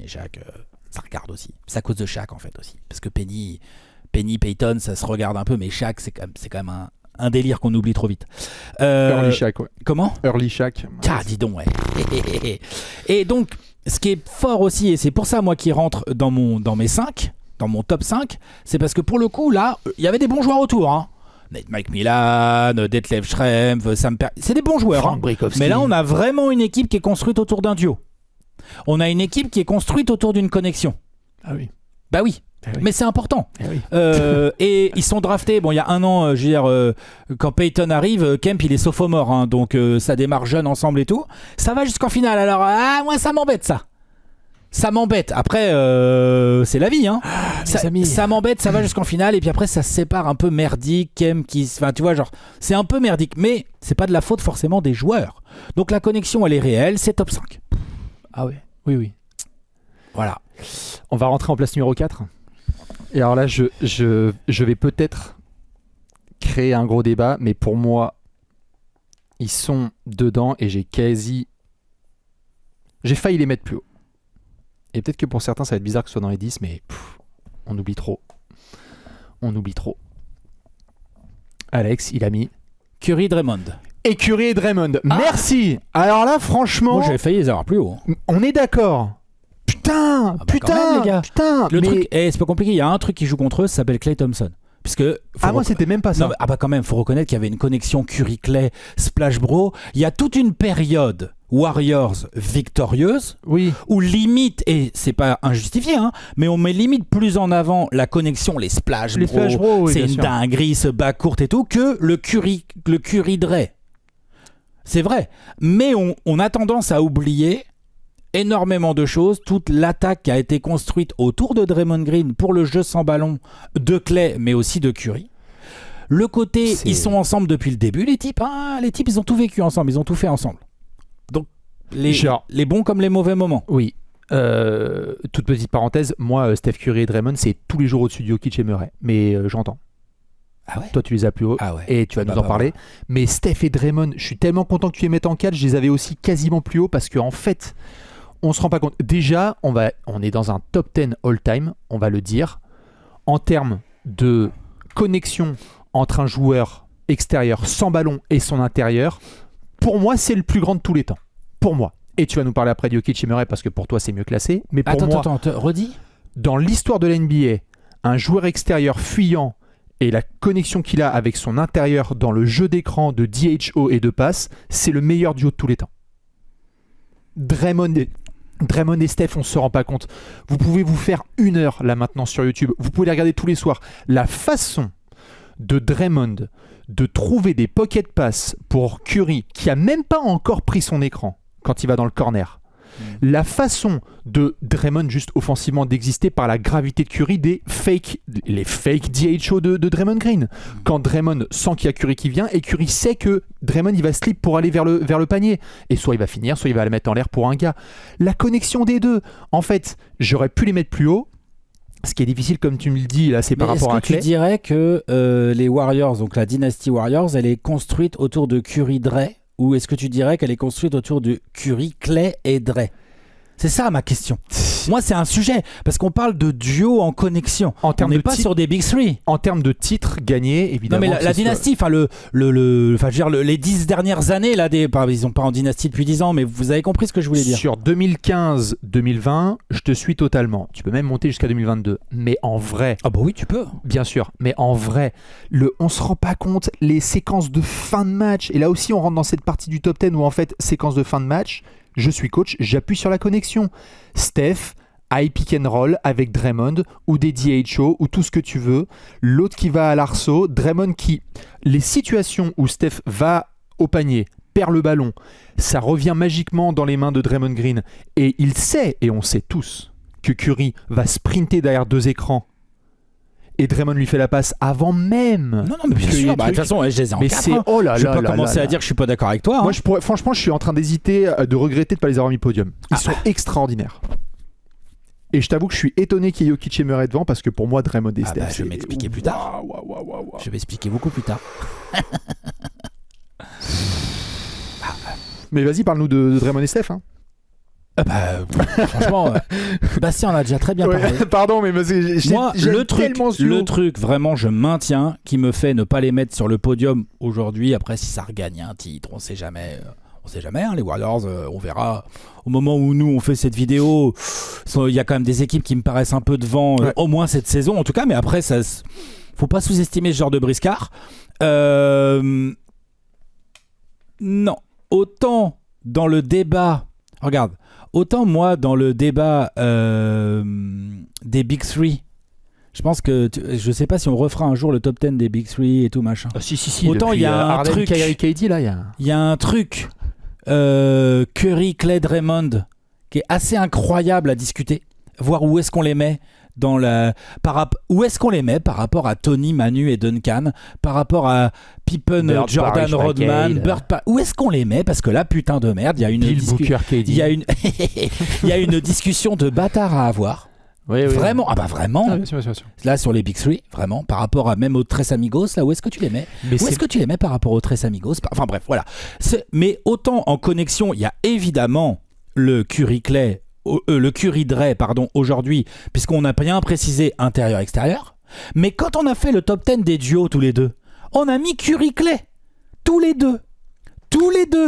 Shaq, ça regarde aussi. C'est à cause de Shaq en fait aussi. Parce que Penny, Peyton, ça se regarde un peu, mais Shaq, c'est quand même un délire qu'on oublie trop vite. Early Shaq, ouais. Comment ? Early Shaq. Ah, dis donc, ouais. Et donc, ce qui est fort aussi, et c'est pour ça, moi, qui rentre dans mon top 5, c'est parce que pour le coup, là, il y avait des bons joueurs autour. Hein. Nate McMillan, Detlef Schrempf, c'est des bons joueurs. Frank Brickowski. Mais là, on a vraiment une équipe qui est construite autour d'un duo. On a une équipe qui est construite autour d'une connexion. Ah oui. Bah oui. Oui. Mais c'est important. Oui. Et ils sont draftés. Bon, il y a un an, je veux dire, quand Peyton arrive, Kemp il est sophomore, hein, donc ça démarre jeune ensemble et tout. Ça va jusqu'en finale. Alors, moi, ça m'embête ça. Ça m'embête. Après, c'est la vie, hein. Ça m'embête. Ça va jusqu'en finale et puis après, ça se sépare un peu merdique. Kemp enfin, tu vois, genre, c'est un peu merdique, mais c'est pas de la faute forcément des joueurs. Donc la connexion, elle est réelle. C'est top 5. Ah ouais. Oui. Voilà. On va rentrer en place numéro 4. Et alors là, je vais peut-être créer un gros débat, mais pour moi, ils sont dedans et j'ai failli les mettre plus haut. Et peut-être que pour certains, ça va être bizarre que ce soit dans les 10, mais on oublie trop. Alex, il a mis Curry Draymond. et Curry et Draymond. Merci. Alors là, franchement, Moi, j'avais failli les avoir plus haut. on est d'accord. Putain, quand même, les gars. Le mais... truc, c'est pas compliqué. Il y a un truc qui joue contre eux, ça s'appelle Klay Thompson. Puisque moi c'était même pas ça. Non, bah quand même, faut reconnaître qu'il y avait une connexion Curry-Clay, Splash Bro. Il y a toute une période Warriors victorieuse, Oui. où limite, et c'est pas injustifié, hein, mais on met limite plus en avant la connexion, les Splash Bro. Splash Bro, oui, c'est bien une sûr. dinguerie, ce bas court et tout, que le Curry Dre. C'est vrai, mais on a tendance à oublier énormément de choses, toute l'attaque qui a été construite autour de Draymond Green pour le jeu sans ballon de Clay, mais aussi de Curry. Le côté, ils sont ensemble depuis le début, les types, ils ont tout vécu ensemble, ils ont tout fait ensemble. Donc, les bons comme les mauvais moments. Oui. Toute petite parenthèse, moi, Steph Curry et Draymond, c'est tous les jours au-dessus de Jokic et Murray. Mais j'entends. Ah ouais. Toi, tu les as plus haut et tu vas nous en parler. Mais Steph et Draymond, je suis tellement content que tu les mettes en 4, je les avais aussi quasiment plus haut parce qu'en fait, on se rend pas compte. Déjà, on est dans un top 10 all-time, on va le dire, en termes de connexion entre un joueur extérieur sans ballon et son intérieur. Pour moi, c'est le plus grand de tous les temps. Pour moi. Et tu vas nous parler après de Jokic et Murray parce que pour toi, c'est mieux classé. Mais pour moi, redis. Dans l'histoire de la NBA, un joueur extérieur fuyant et la connexion qu'il a avec son intérieur dans le jeu d'écran de DHO et de passe, c'est le meilleur duo de tous les temps. Draymond et Steph, on se rend pas compte. Vous pouvez vous faire 1 heure là maintenant sur YouTube. Vous pouvez les regarder tous les soirs. La façon de Draymond de trouver des pocket passes pour Curry, qui a même pas encore pris son écran quand il va dans le corner. La façon de Draymond juste offensivement d'exister par la gravité de Curry les fake DHO de Draymond Green. Quand Draymond sent qu'il y a Curry qui vient et Curry sait que Draymond il va slip pour aller vers le panier et soit il va finir, soit il va le mettre en l'air pour un gars. La connexion des deux. En fait, j'aurais pu les mettre plus haut. Ce qui est difficile, comme tu me le dis, là, c'est par rapport à Clay. Est-ce que tu dirais que les Warriors, donc la dynastie Warriors, elle est construite autour de Curry Dre, ou est-ce que tu dirais qu'elle est construite autour de Curry, Clay et Dre ? C'est ça ma question. Moi, c'est un sujet, parce qu'on parle de duo en connexion. On n'est pas sur des Big Three. En termes de titres gagnés, évidemment. Non, mais la dynastie, les 10 dernières années, là, ils sont pas en dynastie depuis 10 ans, mais vous avez compris ce que je voulais dire. Sur 2015-2020, je te suis totalement. Tu peux même monter jusqu'à 2022. Mais en vrai... Ah bah oui, tu peux. Bien sûr. Mais en vrai, on se rend pas compte, les séquences de fin de match, et là aussi, on rentre dans cette partie du top 10 où, en fait, séquence de fin de match, je suis coach, j'appuie sur la connexion. Steph, high pick and roll avec Draymond ou des DHO ou tout ce que tu veux. L'autre qui va à l'arceau, Draymond qui... Les situations où Steph va au panier, perd le ballon, ça revient magiquement dans les mains de Draymond Green. Et il sait, et on sait tous, que Curry va sprinter derrière 2 écrans et Draymond lui fait la passe avant même. Non, mais bien qu'il y ait sûr. des De toute trucs. façon, je les ai en Mais 4. c'est oh là Je vais là pas là commencer là à là. dire que je suis pas d'accord avec toi. Moi, franchement, je suis en train d'hésiter, de regretter de pas les avoir mis podium. Ils sont extraordinaires. Et je t'avoue que je suis étonné qu'il y ait Jokic et Murray devant parce que pour moi, Draymond et Steph. Je vais m'expliquer plus tard. Waouh. Je vais expliquer beaucoup plus tard. Mais vas-y, parle-nous de Draymond et Steph. Hein. Franchement, Bastien en a déjà très bien parlé. Pardon, mais Moi, le truc, vraiment, je maintiens, qui me fait ne pas les mettre sur le podium aujourd'hui. Après, si ça regagne un titre, on sait jamais. On sait jamais, hein, les Warriors, on verra. Au moment où nous, on fait cette vidéo, il y a quand même des équipes qui me paraissent un peu devant, au moins cette saison, en tout cas. Mais après, faut pas sous-estimer ce genre de briscard. Non. Autant dans le débat... Regarde. Autant moi, dans le débat des Big Three, je pense que... je sais pas si on refera un jour le top 10 des Big Three et tout, machin. Si. Autant il y a un Harden, truc... Kyrie, KD, là, il y a un truc... Curry, Clay, Draymond, qui est assez incroyable à discuter. Voir où est-ce qu'on les met où est-ce qu'on les met par rapport à Tony, Manu et Duncan, par rapport à Pippen, Bird, Jordan, Parrish, Rodman, McHale. Bird, où est-ce qu'on les met? Parce que là, putain de merde, il y a une Booker, KD. il y a une il y a une discussion de bâtard à avoir. Oui. Vraiment, vraiment. Ah, bien sûr. Là sur les Big Three, vraiment, par rapport à même aux Tres Amigos, là où est-ce que tu les mets? Mais Où est-ce que tu les mets par rapport aux Tres Amigos? Enfin bref, voilà. Mais autant en connexion, il y a évidemment le Curry Clay, le Curry Dre, aujourd'hui, puisqu'on a bien précisé intérieur-extérieur. Mais quand on a fait le top 10 des duos tous les deux, on a mis Curry Clay. Tous les deux.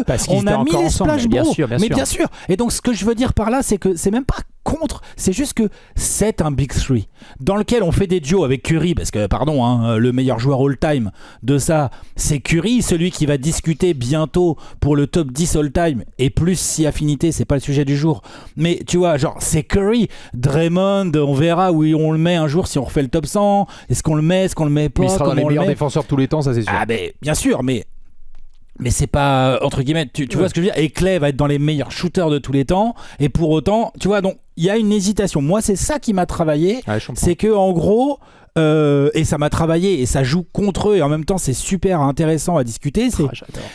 Parce qu'ils on étaient a mis encore les ensemble, Splash bien Bros. sûr. Mais bien sûr. Et donc ce que je veux dire par là, c'est que c'est même pas contre, c'est juste que c'est un Big Three dans lequel on fait des duos avec Curry, parce que le meilleur joueur all-time de ça, c'est Curry, celui qui va discuter bientôt pour le top 10 all-time, et plus si affinité, c'est pas le sujet du jour. Mais tu vois, genre c'est Curry. Draymond, on verra où on le met un jour si on refait le top 100. Est-ce qu'on le met pas? Mais il sera dans les comment on le meilleurs met? défenseurs de tous les temps, ça c'est sûr. Ah mais bien sûr, mais c'est pas entre guillemets, tu vois ce que je veux dire. Et Clay va être dans les meilleurs shooters de tous les temps, et pour autant, tu vois, donc il y a une hésitation. Moi, c'est ça qui m'a travaillé, c'est que en gros, et ça m'a travaillé et ça joue contre eux, et en même temps c'est super intéressant à discuter.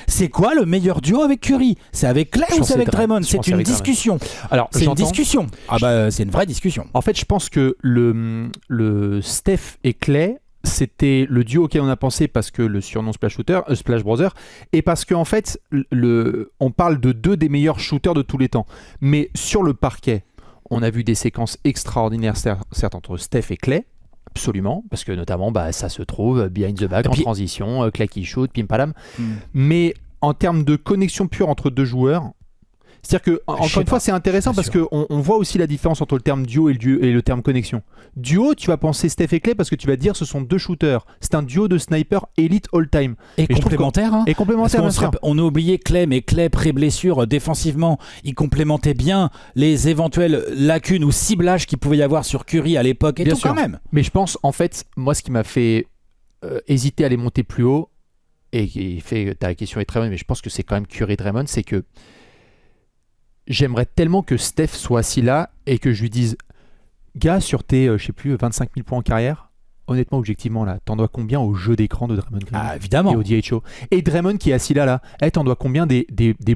C'est quoi le meilleur duo avec Curry? C'est avec Clay ou c'est avec Draymond? C'est une discussion. Alors, c'est une discussion. C'est une vraie discussion. En fait, je pense que le Steph et Clay, c'était le duo auquel on a pensé parce que le surnom Splash Brothers, et parce qu'en fait, on parle de deux des meilleurs shooters de tous les temps. Mais sur le parquet, on a vu des séquences extraordinaires, certes entre Steph et Clay, absolument, parce que notamment, ça se trouve behind the back, en transition, Clay qui shoot, pim palam. Mais en termes de connexion pure entre deux joueurs, c'est-à-dire que, encore une fois, c'est intéressant parce qu'on voit aussi la différence entre le terme duo et le terme connexion. Duo, tu vas penser Steph et Clay parce que tu vas dire ce sont deux shooters. C'est un duo de snipers élite all-time. Et complémentaire. Et complémentaire, bien sûr. On a oublié Clay, mais Clay, pré-blessure, défensivement, il complémentait bien les éventuelles lacunes ou ciblages qu'il pouvait y avoir sur Curry à l'époque. Et bien tout sûr. Quand même. Mais je pense, en fait, moi, ce qui m'a fait hésiter à les monter plus haut, et qui fait ta question est très bonne, mais je pense que c'est quand même Curry Draymond, c'est que j'aimerais tellement que Steph soit assis là et que je lui dise, gars, sur tes, 25 000 points en carrière, honnêtement, objectivement, là, t'en dois combien au jeu d'écran de Draymond Green évidemment. Et au DHO? Et Draymond qui est assis là, t'en dois combien des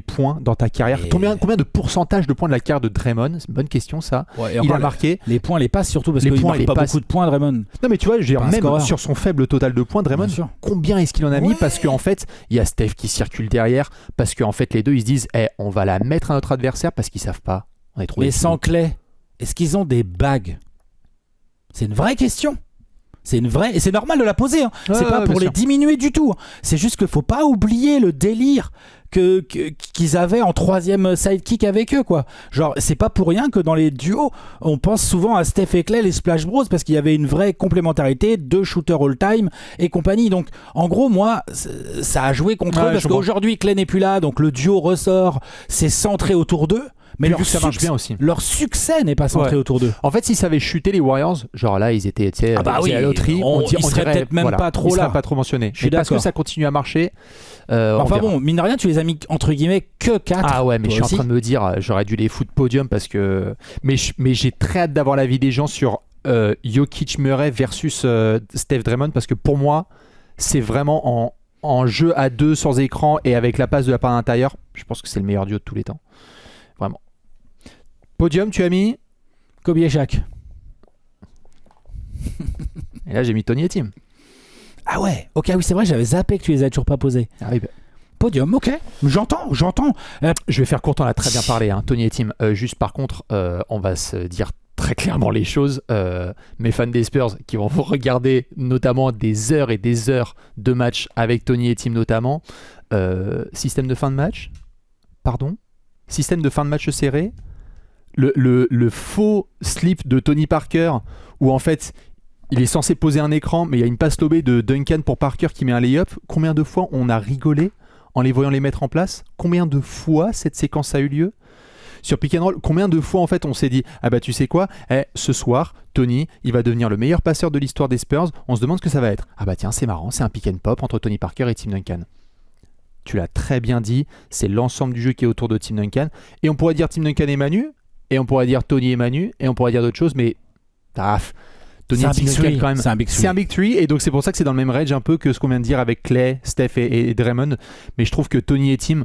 points dans ta carrière? Combien de pourcentage de points de la carrière de Draymond? C'est une bonne question, ça. Ouais, il a marqué. Les points, les passes surtout, parce qu'il marque pas beaucoup de points, Draymond. Non, mais tu vois, même sur son faible total de points, Draymond, combien est-ce qu'il en a mis? Parce qu'en fait, il y a Steph qui circule derrière, parce qu'en fait, les deux, ils se disent, on va la mettre à notre adversaire parce qu'ils savent pas. On est trop. Mais sans Clay, est-ce qu'ils ont des bagues? C'est une vraie question. C'est une vraie, et c'est normal de la poser. C'est pas pour les diminuer du tout. C'est juste qu'il faut pas oublier le délire qu'ils avaient en troisième sidekick avec eux, quoi. Genre, c'est pas pour rien que dans les duos, on pense souvent à Steph et Clay, les Splash Bros, parce qu'il y avait une vraie complémentarité, deux shooters all-time et compagnie. Donc, en gros, moi, ça a joué contre eux, parce qu'aujourd'hui, Clay n'est plus là, donc le duo ressort, c'est centré autour d'eux. Mais ça marche bien aussi. Leur succès n'est pas centré autour d'eux. En fait, si ça avait chuté les Warriors, genre là, ils étaient à la loterie, on serait peut-être même pas trop là. Pas trop mentionné. Mais parce que ça continue à marcher. Enfin bon, mine de rien, tu les as mis entre guillemets que 4. Ah ouais, mais je suis en train de me dire, j'aurais dû les foutre podium parce que. Mais j'ai très hâte d'avoir l'avis des gens sur Jokic Murray versus Steph Draymond, parce que pour moi, c'est vraiment en jeu à deux sans écran et avec la passe de la part intérieure, je pense que c'est le meilleur duo de tous les temps. Vraiment. Podium, tu as mis Kobe et Shaq. Et là, j'ai mis Tony et Tim. Ah ouais, ok, oui, c'est vrai, j'avais zappé que tu les avais toujours pas posés. Ah oui, Podium, ok, j'entends. Je vais faire court, on a très bien parlé, hein, Tony et Tim. Juste par contre, on va se dire très clairement les choses. Mes fans des Spurs qui vont vous regarder notamment des heures et des heures de match avec Tony et Tim notamment. Système de fin de match, système de fin de match serré. Le faux slip de Tony Parker où en fait il est censé poser un écran mais il y a une passe lobée de Duncan pour Parker qui met un lay-up. Combien de fois on a rigolé en les voyant les mettre en place? Combien de fois cette séquence a eu lieu? Sur pick and roll, combien de fois en fait on s'est dit ah bah tu sais quoi, ce soir Tony il va devenir le meilleur passeur de l'histoire des Spurs, on se demande ce que ça va être. Ah bah tiens c'est marrant, c'est un pick and pop entre Tony Parker et Tim Duncan. Tu l'as très bien dit, c'est l'ensemble du jeu qui est autour de Tim Duncan, et on pourrait dire Tim Duncan et Manu, et on pourrait dire Tony et Manu, et on pourrait dire d'autres choses, mais Tony et Tim Duncan quand même, c'est un big three, et donc c'est pour ça que c'est dans le même range un peu que ce qu'on vient de dire avec Clay, Steph et Draymond, mais je trouve que Tony et Tim,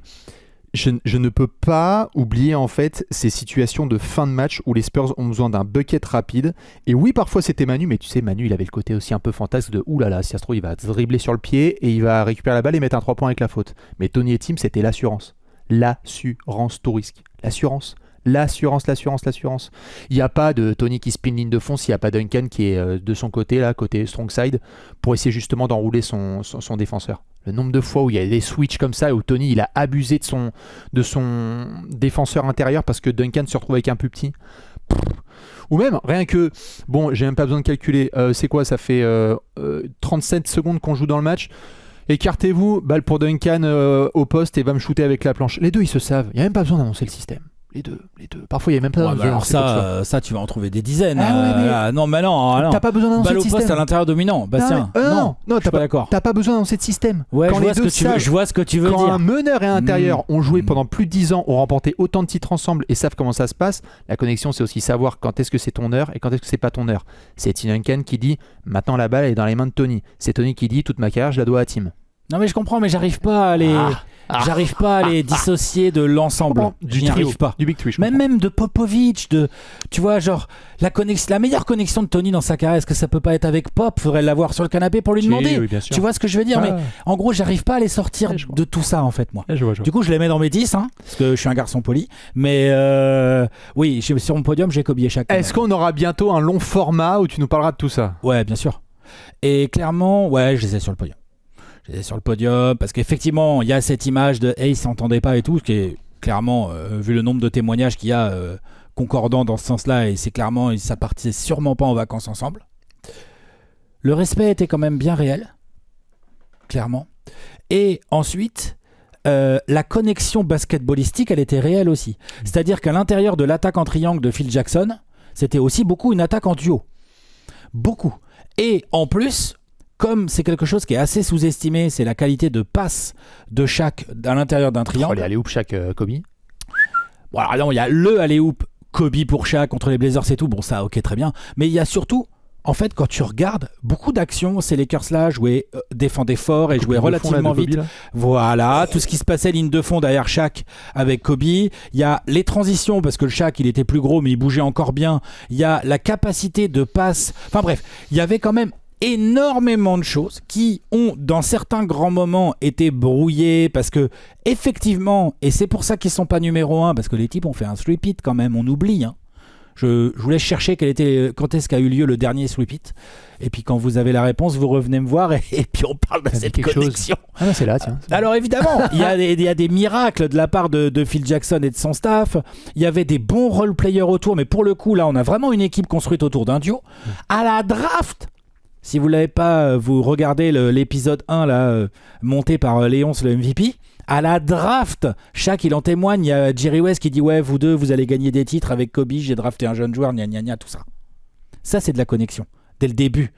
je ne peux pas oublier en fait ces situations de fin de match où les Spurs ont besoin d'un bucket rapide. Et oui, parfois c'était Manu, mais tu sais, Manu il avait le côté aussi un peu fantasque de oulala, si ça se trouve il va dribbler sur le pied et il va récupérer la balle et mettre un 3 points avec la faute. Mais Tony et Tim, c'était l'assurance. L'assurance tout risque. L'assurance. Il n'y a pas de Tony qui spin ligne de fond s'il n'y a pas Duncan qui est de son côté, là, côté strong side, pour essayer justement d'enrouler son défenseur. Le nombre de fois où il y a des switches comme ça, où Tony il a abusé de son défenseur intérieur parce que Duncan se retrouve avec un plus petit. Ou même, rien que, bon, j'ai même pas besoin de calculer, c'est quoi, ça fait 37 secondes qu'on joue dans le match. Écartez-vous, balle pour Duncan au poste et va me shooter avec la planche. Les deux ils se savent, il n'y a même pas besoin d'annoncer le système. Les deux. Parfois, il n'y a même pas besoin d'annoncer ça, tu vas en trouver des dizaines. Non, mais non. T'as pas besoin d'annoncer balle le au système. poste à l'intérieur dominant. Bastien. Non, je suis pas d'accord. T'as pas besoin d'annoncer de système. Ouais, quand je vois ce que tu veux quand dire. Quand un meneur et un intérieur ont joué pendant plus de 10 ans, ont remporté autant de titres ensemble et savent comment ça se passe, la connexion, c'est aussi savoir quand est-ce que c'est ton heure et quand est-ce que c'est pas ton heure. C'est Tim Duncan qui dit maintenant la balle est dans les mains de Tony. C'est Tony qui dit toute ma carrière, je la dois à Tim. Non, mais je comprends, mais j'arrive pas à les dissocier de l'ensemble. Du trio, pas. Du big three. Même de Popovic, tu vois, genre la meilleure connexion de Tony dans sa carrière. Est-ce que ça peut pas être avec Pop? Faudrait l'avoir sur le canapé pour lui demander. Oui, tu vois ce que je veux dire? Mais en gros, j'arrive pas à les sortir de tout ça en fait, moi. Je vois. Du coup, je les mets dans mes 10, parce que je suis un garçon poli. Mais oui, sur mon podium, j'ai Kobe et Shaq. Est-ce qu'on aura bientôt un long format où tu nous parleras de tout ça? Ouais, bien sûr. Et clairement, ouais, je les ai sur le podium. Sur le podium, parce qu'effectivement il y a cette image de hey, ils s'entendaient pas et tout, ce qui est clairement, vu le nombre de témoignages qu'il y a concordant dans ce sens-là, et c'est clairement, ça partait sûrement pas en vacances ensemble. Le respect était quand même bien réel, clairement. Et ensuite, la connexion basketballistique, elle était réelle aussi. C'est-à-dire qu'à l'intérieur de l'attaque en triangle de Phil Jackson, c'était aussi beaucoup une attaque en duo. Beaucoup. Et en plus, comme c'est quelque chose qui est assez sous-estimé, c'est la qualité de passe de Shaq à l'intérieur d'un triangle. Les alley-oop Shaq Kobe. Bon, alors non, il y a le alley-oop Kobe pour Shaq contre les Blazers, c'est tout. Bon, ça, ok, très bien. Mais il y a surtout, en fait, quand tu regardes, beaucoup d'actions, ces Lakers-là jouaient, défendaient fort et jouaient relativement vite. Voilà, tout ce qui se passait ligne de fond derrière Shaq avec Kobe. Il y a les transitions, parce que le Shaq, il était plus gros, mais il bougeait encore bien. Il y a la capacité de passe. Enfin bref, il y avait quand même énormément de choses qui ont dans certains grands moments été brouillées parce que effectivement, et c'est pour ça qu'ils sont pas numéro 1, parce que les types ont fait un three-peat quand même, on oublie, Je voulais chercher quand est-ce qu'a eu lieu le dernier sweep-it. Et puis quand vous avez la réponse, vous revenez me voir et puis on parle de cette connexion. Ah non, c'est là, tiens. Alors évidemment, il y a des miracles de la part de Phil Jackson et de son staff. Il y avait des bons role-players autour, mais pour le coup, là, on a vraiment une équipe construite autour d'un duo. À la draft, si vous ne l'avez pas, vous regardez l'épisode 1 là, monté par Léonce, le MVP. À la draft, Shaq il en témoigne, il y a Jerry West qui dit ouais, vous deux vous allez gagner des titres avec Kobe, j'ai drafté un jeune joueur, gna gna gna, tout ça. Ça c'est de la connexion, dès le début.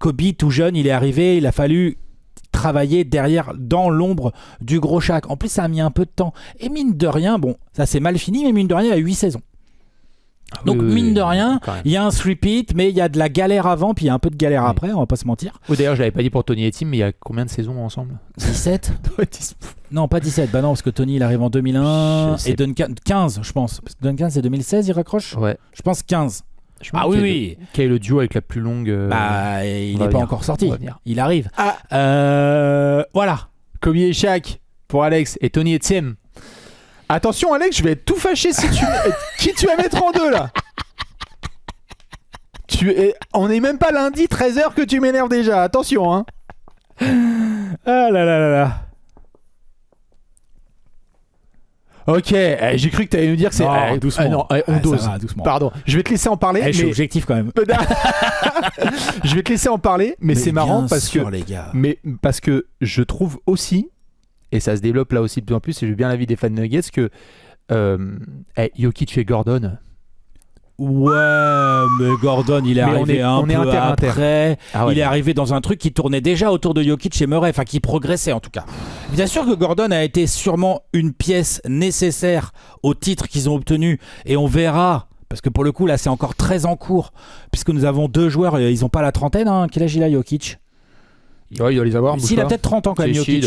Kobe tout jeune, il est arrivé, il a fallu travailler derrière, dans l'ombre du gros Shaq. En plus ça a mis un peu de temps. Et mine de rien, bon, ça c'est mal fini, mais mine de rien il y a 8 saisons. Donc mine de rien, quand même. il y a un three-peat, mais il y a de la galère avant, puis il y a un peu de galère après, on va pas se mentir. D'ailleurs, je l'avais pas dit pour Tony et Tim, mais il y a combien de saisons ensemble 17 Non, pas 17, bah non, parce que Tony il arrive en 2001 Je sais et Duncan 15, je pense. Parce que Duncan c'est 2016, il raccroche. Ouais. Je pense 15. Je Ah oui. Quel est le duo avec la plus longue Bah, il on va n'est pas venir. encore sorti. On va venir. Il arrive. Voilà. Kobe et Shaq pour Alex et Tony et Tim. Attention Alex, je vais être tout fâché si tu qui tu vas mettre en deux là. On n'est même pas lundi 13h que tu m'énerves déjà. Attention hein. Ah là là là là. Ok, j'ai cru que tu allais nous dire que c'est... Non, doucement. non, on Ça dose. va, doucement. Pardon, je vais te laisser en parler. Je suis mais... objectif quand même. je vais te laisser en parler, mais c'est marrant parce que... les gars. Mais parce que je trouve aussi, et ça se développe là aussi de plus en plus, et j'ai bien l'avis des fans Nuggets, que Jokic et Gordon... Ouais, mais Gordon, il est Mais arrivé un peu inter. après. Ah ouais. Il est arrivé dans un truc qui tournait déjà autour de Jokic et Murray, enfin qui progressait en tout cas. Bien sûr que Gordon a été sûrement une pièce nécessaire au titre qu'ils ont obtenu, et on verra, parce que pour le coup là c'est encore très en cours, puisque nous avons deux joueurs, ils n'ont pas la trentaine, hein. Quel âge il a Jokic? Ouais, il doit les avoir. Si, il a peut-être 30 ans quand même, Jokic.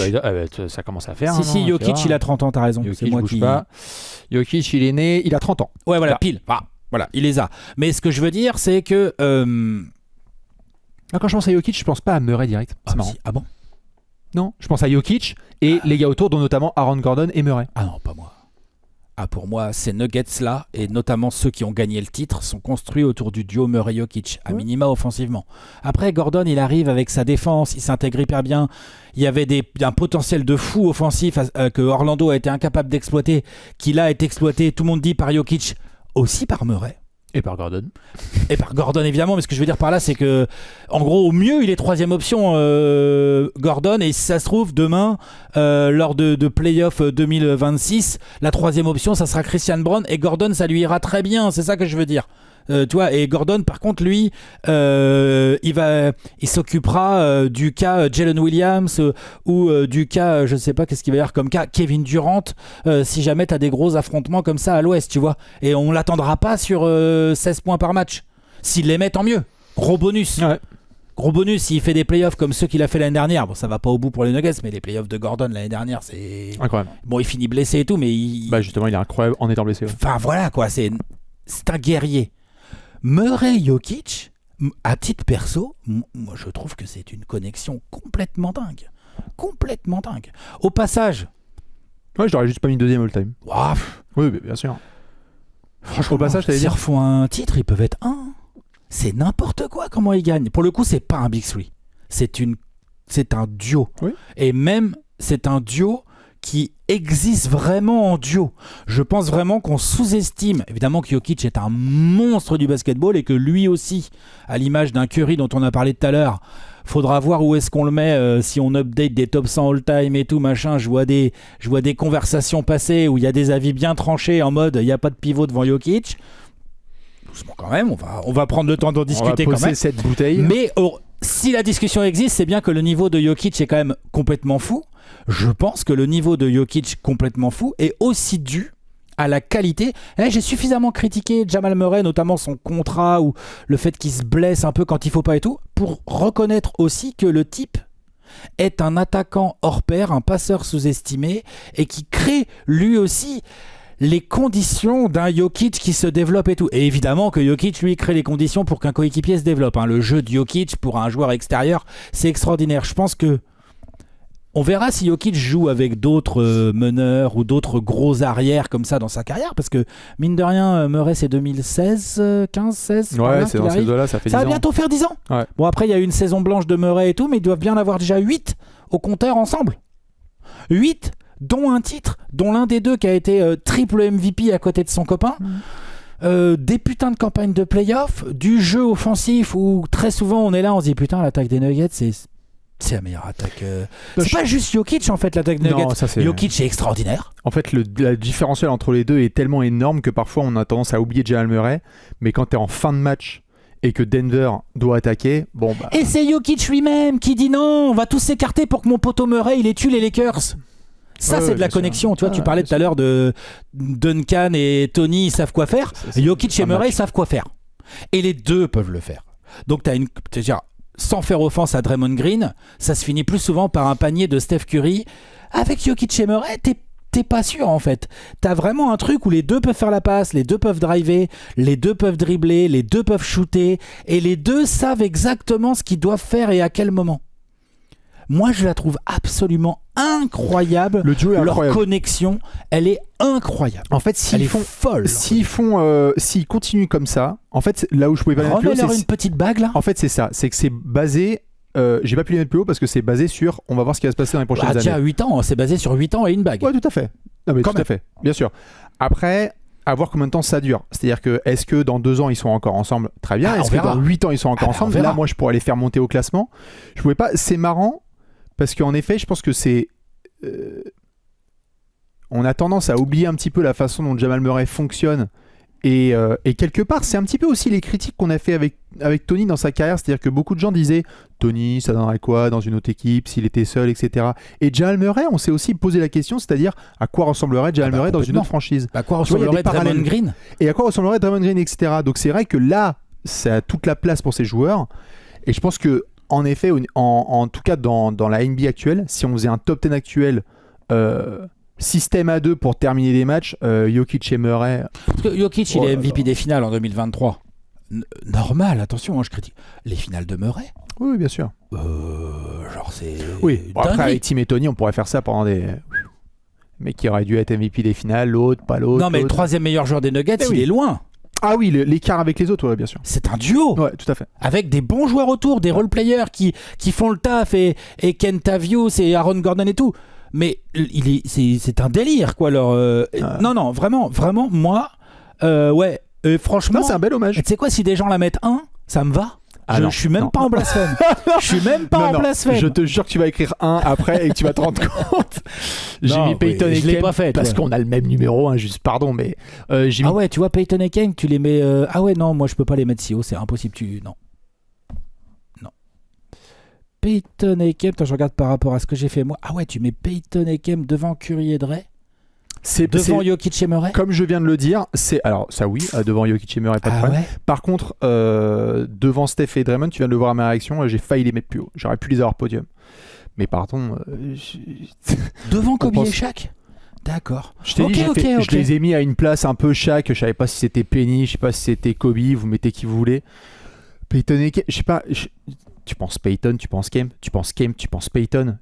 Ça commence à faire. Si, Jokic il a 30 ans, t'as raison. Jokic, C'est moi bouge qui... pas. Jokic, il est né, il a 30 ans. Ouais, voilà, Là. pile. Voilà, il les a. Mais ce que je veux dire, c'est que... Quand je pense à Jokic, je pense pas à Murray direct. C'est marrant. Ah bon? Non, je pense à Jokic et les gars autour, dont notamment Aaron Gordon et Murray. Ah non, pas moi. Ah, pour moi, ces Nuggets-là, et notamment ceux qui ont gagné le titre, sont construits autour du duo Murray-Jokic, à minima offensivement. Après, Gordon, il arrive avec sa défense, il s'intègre hyper bien. Il y avait un potentiel de fou offensif que Orlando a été incapable d'exploiter, qui là est exploité, tout le monde dit, par Jokic, aussi par Murray. Et par Gordon. Et par Gordon évidemment, mais ce que je veux dire par là c'est que en gros au mieux il est troisième option Gordon, et si ça se trouve demain lors de playoff 2026 la troisième option ça sera Christian Brown, et Gordon ça lui ira très bien, c'est ça que je veux dire. Tu vois, et Gordon par contre lui il s'occupera du cas Jalen Williams ou du cas je sais pas qu'est-ce qu'il va y avoir comme cas Kevin Durant si jamais t'as des gros affrontements comme ça à l'ouest, tu vois, et on l'attendra pas sur 16 points par match. S'il les met tant mieux, gros bonus. Ouais. Gros bonus s'il fait des playoffs comme ceux qu'il a fait l'année dernière. Bon, ça va pas au bout pour les Nuggets, mais les playoffs de Gordon l'année dernière, c'est... Incroyable. Bon, il finit blessé et tout, mais Bah justement, il est incroyable en étant blessé. Ouais. enfin voilà quoi, c'est un guerrier. Murray Jokic, à titre perso, moi je trouve que c'est une connexion complètement dingue. Complètement dingue. Au passage, Ouais, je l'aurais juste pas mis deuxième all-time. ouah, Oui, bien sûr. franchement, Au passage, t'allais s'ils dire refont un titre, ils peuvent être un. C'est n'importe quoi comment ils gagnent. Pour le coup, c'est pas un Big Three. C'est un duo. Oui. Et même, c'est un duo qui existe vraiment en duo. Je pense vraiment qu'on sous-estime, évidemment que Jokic est un monstre du basketball et que lui aussi, à l'image d'un Curry dont on a parlé tout à l'heure, faudra voir où est-ce qu'on le met si on update des top 100 all-time et tout machin. Je vois des conversations passer où il y a des avis bien tranchés en mode il n'y a pas de pivot devant Jokic. Doucement quand même, on va prendre le temps d'en discuter on va quand même. poser cette bouteille. Mais si la discussion existe, c'est bien que le niveau de Jokic est quand même complètement fou. Je pense que le niveau de Jokic complètement fou est aussi dû à la qualité. J'ai suffisamment critiqué Jamal Murray, notamment son contrat ou le fait qu'il se blesse un peu quand il faut pas et tout, pour reconnaître aussi que le type est un attaquant hors pair, un passeur sous-estimé et qui crée lui aussi les conditions d'un Jokic qui se développe et tout. Et évidemment que Jokic lui crée les conditions pour qu'un coéquipier se développe. Le jeu de Jokic pour un joueur extérieur, c'est extraordinaire. Je pense que on verra si Jokic joue avec d'autres meneurs ou d'autres gros arrières comme ça dans sa carrière, parce que mine de rien, Murray c'est 2016, 15, 16. Ouais, c'est dans ces deux-là, ça fait 10 Ça ans. va bientôt faire 10 ans. Ouais. Bon, après il y a eu une saison blanche de Murray et tout, mais ils doivent bien en avoir déjà 8 au compteur ensemble. 8, dont un titre, dont l'un des deux qui a été triple MVP à côté de son copain. Des putains de campagnes de playoff, du jeu offensif où très souvent on est là, on se dit putain, l'attaque des Nuggets c'est la meilleure attaque. C'est pas juste Jokic en fait, l'attaque des Nuggets. Non, ça, c'est... Jokic est extraordinaire. En fait, la différentiel entre les deux est tellement énorme que parfois on a tendance à oublier Jamal Murray. Mais quand t'es en fin de match et que Denver doit attaquer, bon bah. Et c'est Jokic lui-même qui dit non, on va tous s'écarter pour que mon poteau Murray il les tue les Lakers. Ça, Ouais, c'est de la bien sûr. connexion. Tu vois, tu Ouais, parlais bien tout à l'heure de Duncan et Tony, ils savent quoi faire. Jokic et un Murray match. savent quoi faire. Et les deux peuvent le faire. Donc, sans faire offense à Draymond Green, ça se finit plus souvent par un panier de Steph Curry. Avec Jokic et Murray, t'es pas sûr en fait. T'as vraiment un truc où les deux peuvent faire la passe, les deux peuvent driver, les deux peuvent dribbler, les deux peuvent shooter, et les deux savent exactement ce qu'ils doivent faire et à quel moment. Moi, je la trouve absolument incroyable. Le duo est Leur incroyable. connexion, elle est incroyable. En fait, Elle s'ils est font, folle. s'ils continuent comme ça, en fait, là où je pouvais pas les mettre plus haut, Remets-leur c'est- une petite bague là. en fait, c'est ça. C'est que c'est basé. J'ai pas pu les mettre plus haut parce que c'est basé sur. On va voir ce qui va se passer dans les prochaines Déjà années. 8 ans, c'est basé sur 8 ans et une bague. Ouais, tout à fait. Non, mais Quand tout à même. fait. Bien sûr. Après, à voir combien de temps ça dure. C'est-à-dire que est-ce que dans 2 ans ils sont encore ensemble? Très bien. Ah, Est-ce on que verra. dans 8 ans ils sont encore Ah, on ensemble? verra. Là, moi, je pourrais les faire monter au classement. Je pouvais pas. C'est marrant parce qu'en effet, je pense que c'est. On a tendance à oublier un petit peu la façon dont Jamal Murray fonctionne. Et quelque part, c'est un petit peu aussi les critiques qu'on a fait avec Tony dans sa carrière. C'est-à-dire que beaucoup de gens disaient Tony, ça donnerait quoi dans une autre équipe s'il était seul, etc. Et Jamal Murray, on s'est aussi posé la question, c'est-à-dire à quoi ressemblerait Jamal Murray dans une complètement. autre franchise. À quoi Tu vois, il y a des ressemblerait Draymond parallèles. Green? Et à quoi ressemblerait Draymond Green, etc. Donc c'est vrai que là, ça a toute la place pour ces joueurs. Et je pense que, en effet, en tout cas dans la NBA actuelle, si on faisait un top 10 actuel, système à 2 pour terminer les matchs, Jokic et Murray. Parce que Jokic, il Oh est là MVP là. des finales en 2023. Normal, attention, hein, je critique. Les finales de Murray, Oui, bien sûr. genre c'est. Oui, bon, après dinguerie. avec Tim et Tony, on pourrait faire ça pendant des. Mais qui aurait dû être MVP des finales, l'autre, pas l'autre. Non, mais le l'autre. troisième meilleur joueur des Nuggets, Eh il oui. est loin. Ah oui, l'écart avec les autres, ouais, bien sûr. C'est un duo. Ouais, tout à fait. Avec des bons joueurs autour, des role-players qui font le taf et Kentavious et Aaron Gordon et tout. Mais c'est un délire, quoi. Non, vraiment, moi, ouais, franchement, Non, c'est un bel hommage. tu sais quoi, si des gens la mettent 1, ça me va. Ah je non, suis même non. pas en blasphème. Je suis même pas en blasphème. Je te jure que tu vas écrire 1 après et que tu vas te rendre compte. J'ai Non, mis Peyton oui, et je l'ai Kemp pas fait, parce ouais. qu'on a le même numéro, hein, juste pardon, mais j'ai mis. Ah ouais, tu vois, Peyton et Kang, tu les mets. Ah ouais, non, moi je peux pas les mettre si haut, c'est impossible. Non. Peyton et Kemp, attends, je regarde par rapport à ce que j'ai fait moi. Ah ouais, tu mets Peyton et Kemp devant Curry et Dre, devant Jokic et Murray. Comme je viens de le dire, c'est alors ça oui, devant Jokic et Murray, pas de Ah problème. ouais. Par contre, devant Steph et Draymond, tu viens de le voir à ma réaction, j'ai failli les mettre plus haut. J'aurais pu les avoir podium. Mais pardon, Devant Kobe pense- et Shaq. D'accord. je t'ai Ok, dit, ok. je les ai mis à une place un peu chaque. Je savais pas si c'était Penny, je sais pas si c'était Kobe. Vous mettez qui vous voulez. Peyton et Kemp, je sais pas. Tu penses Peyton, tu penses Kemp, tu penses Kemp, tu penses Peyton.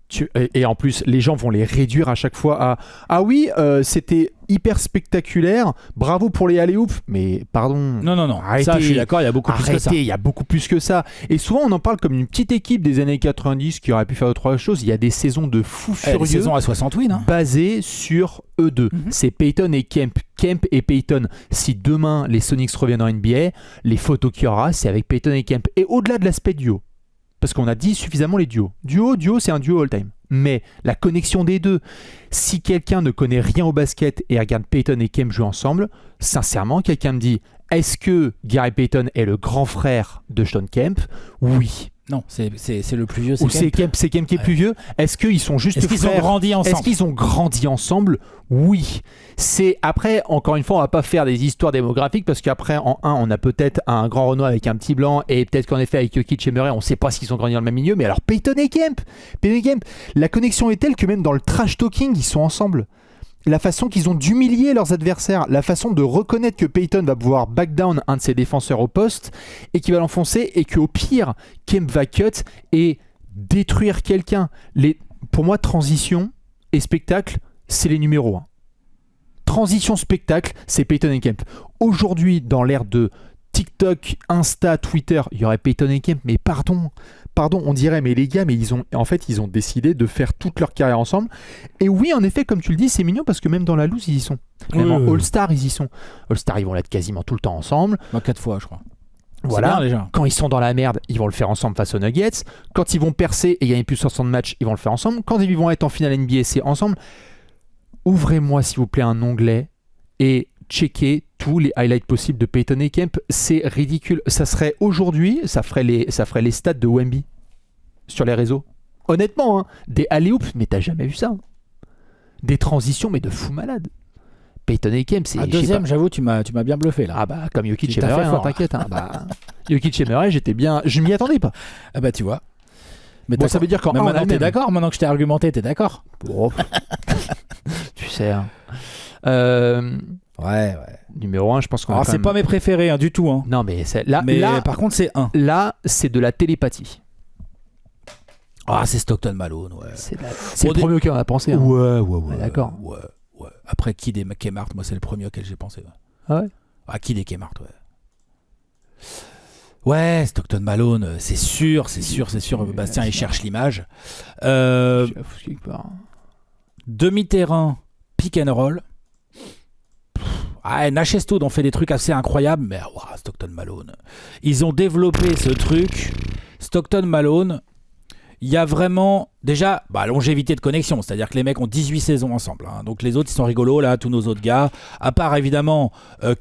Et en plus, les gens vont les réduire à chaque fois à ah oui, c'était hyper spectaculaire. Bravo pour les alley-oops. Mais pardon. Non. Arrêtez. Ça, je suis d'accord, il y a beaucoup plus que ça. Arrêtez, il y a beaucoup plus que ça. Et souvent, on en parle comme une petite équipe des années 90 qui aurait pu faire autre chose. Il y a des saisons de fous Des furieux saisons à 60 wins, hein. basées sur eux deux. Mhm. C'est Peyton et Kemp. Kemp et Peyton. Si demain les Sonics reviennent en NBA, les photos qu'il y aura, c'est avec Peyton et Kemp. Et au-delà de l'aspect duo, parce qu'on a dit suffisamment les duos. Duo, c'est un duo all-time. Mais la connexion des deux, si quelqu'un ne connaît rien au basket et regarde Peyton et Kemp jouer ensemble, sincèrement, quelqu'un me dit, est-ce que Gary Payton est le grand frère de Shawn Kemp? Oui. Non, c'est le plus vieux. Ou c'est Kemp qui est plus vieux? Est-ce qu'ils sont juste Est-ce qu'ils ont frères? grandi ensemble? Est-ce qu'ils ont grandi ensemble? Oui. C'est après, encore une fois, on va pas faire des histoires démographiques parce qu'après, en 1, on a peut-être un grand Renoir avec un petit blanc et peut-être qu'en effet, avec Jokic et Murray, on sait pas s'ils ont grandi dans le même milieu. Mais alors, Peyton et Kemp, la connexion est telle que même dans le trash talking, ils sont ensemble. La façon qu'ils ont d'humilier leurs adversaires, la façon de reconnaître que Peyton va pouvoir back down un de ses défenseurs au poste et qu'il va l'enfoncer et qu'au pire, Kemp va cut et détruire quelqu'un. Pour moi, transition et spectacle, c'est les numéros 1. Transition, spectacle, c'est Peyton et Kemp. Aujourd'hui, dans l'ère de TikTok, Insta, Twitter, il y aurait Peyton et Kemp, mais pardon, on dirait, mais les gars, mais ils ont décidé de faire toute leur carrière ensemble. Et oui, en effet, comme tu le dis, c'est mignon parce que même dans la loose, ils y sont. Même en All-Star, ils y sont. All-Star, ils vont l'être quasiment tout le temps ensemble. 4 fois, je crois. Voilà. C'est bien, déjà. Quand ils sont dans la merde, ils vont le faire ensemble face aux Nuggets. Quand ils vont percer et gagner plus de 60 matchs, ils vont le faire ensemble. Quand ils vont être en finale NBA, c'est ensemble. Ouvrez-moi, s'il vous plaît, un onglet et checker tous les highlights possibles de Peyton et Kemp. C'est ridicule. Ça serait aujourd'hui, ça ferait les stats de Wemby sur les réseaux. Honnêtement, hein, des alley-oops, mais t'as jamais vu ça. des transitions, mais de fou malade. Peyton et Kemp, c'est... Un je sais deuxième, pas. j'avoue, tu m'as bien bluffé là. Ah bah, comme Jokic Tu et t'as fait Murray, fort. t'inquiète. Jokic et Murray, j'étais bien... Je m'y attendais pas. Ah bah tu vois. Mais Bon, ça veut dire qu'en mais un, on a maintenant le t'es même. d'accord, maintenant que je t'ai argumenté, t'es d'accord? Oh. Tu sais, hein. Ouais. Numéro 1, je pense qu'on Alors a quand c'est même... pas mes préférés du tout. Hein. Non, mais là, Mais là, par contre c'est 1. là, c'est de la télépathie. Ah c'est Stockton Malone, ouais. C'est Bon, le premier auquel on a pensé. Hein. Ouais. D'accord. Ouais. Après Kid et Kmart, moi c'est le premier auquel j'ai pensé. Ouais. Ah ouais? Ah Kid et Kmart, ouais. Ouais, Stockton Malone, c'est sûr. Bastien, il cherche l'image. Je suis à foutre quelque part. Demi-terrain, pick and roll. Nash et Stud ont fait des trucs assez incroyables, mais Stockton Malone. Ils ont développé ce truc. Stockton Malone, il y a vraiment déjà longévité de connexion, c'est-à-dire que les mecs ont 18 saisons ensemble. Hein. Donc les autres, ils sont rigolos, là, tous nos autres gars. À part évidemment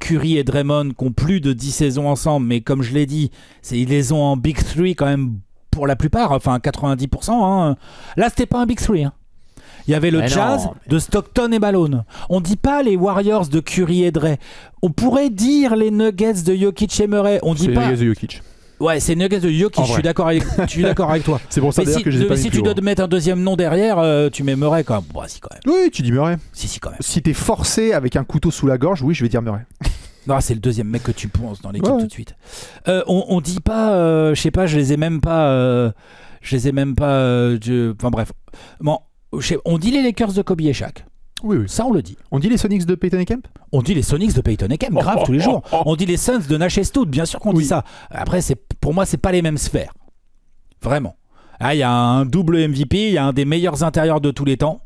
Curry et Draymond qui ont plus de 10 saisons ensemble, mais comme je l'ai dit, ils les ont en Big 3 quand même pour la plupart, enfin 90%. Hein. Là, c'était pas un Big 3. Hein. Il y avait le Jazz de Stockton et Malone. On dit pas les Warriors de Curry et Dre. On pourrait dire les Nuggets de Jokic et Murray. On dit C'est pas. les Nuggets de Jokic. Ouais, c'est Nuggets de Jokic. Je suis d'accord avec toi. C'est pour ça d'ailleurs que je les ai pas mis si plus tu dois haut. te mettre un deuxième nom derrière, tu mets Murray quand même. Bon, si quand même. Oui, tu dis Murray. Si quand même. Si t'es forcé avec un couteau sous la gorge, oui, je vais dire Murray. Non, c'est le deuxième mec que tu penses dans l'équipe Ouais. tout de suite. On dit pas, je sais pas, je les ai même pas. Enfin bref. Bon, on dit les Lakers de Kobe et Shaq. Oui. Ça, on le dit. On dit les Sonics de Peyton et Kemp? On dit les Sonics de Peyton et Kemp, grave, tous les jours. On dit les Suns de Nash et Stud, bien sûr qu'on dit ça. Après, pour moi, c'est pas les mêmes sphères. Vraiment. Il y a un double MVP, il y a un des meilleurs intérieurs de tous les temps.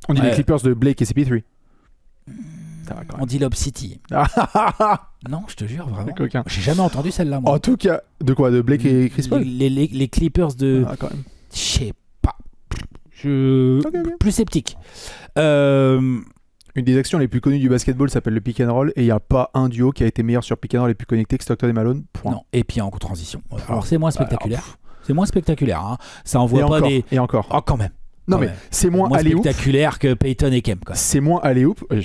On dit les Clippers de Blake et CP3. On dit Lob City. Non, je te jure, vraiment. Coquin. J'ai jamais entendu celle-là, moi. En tout cas, de quoi? De Blake et Chris Paul? Les Clippers de... Ah, quand même. Je sais pas. Ok. Plus sceptique. Une des actions les plus connues du basketball s'appelle le pick and roll et il n'y a pas un duo qui a été meilleur sur pick and roll et plus connecté que Stockton et Malone. Point. Non. Et puis en transition. Alors c'est moins spectaculaire. C'est moins spectaculaire. Hein. Ça envoie Et pas encore, des... et encore. Oh, quand même. Non Quand mais même. c'est moins Moins alley-oop. spectaculaire que Peyton et Kemp. Quoi. C'est moins alley-oop. Je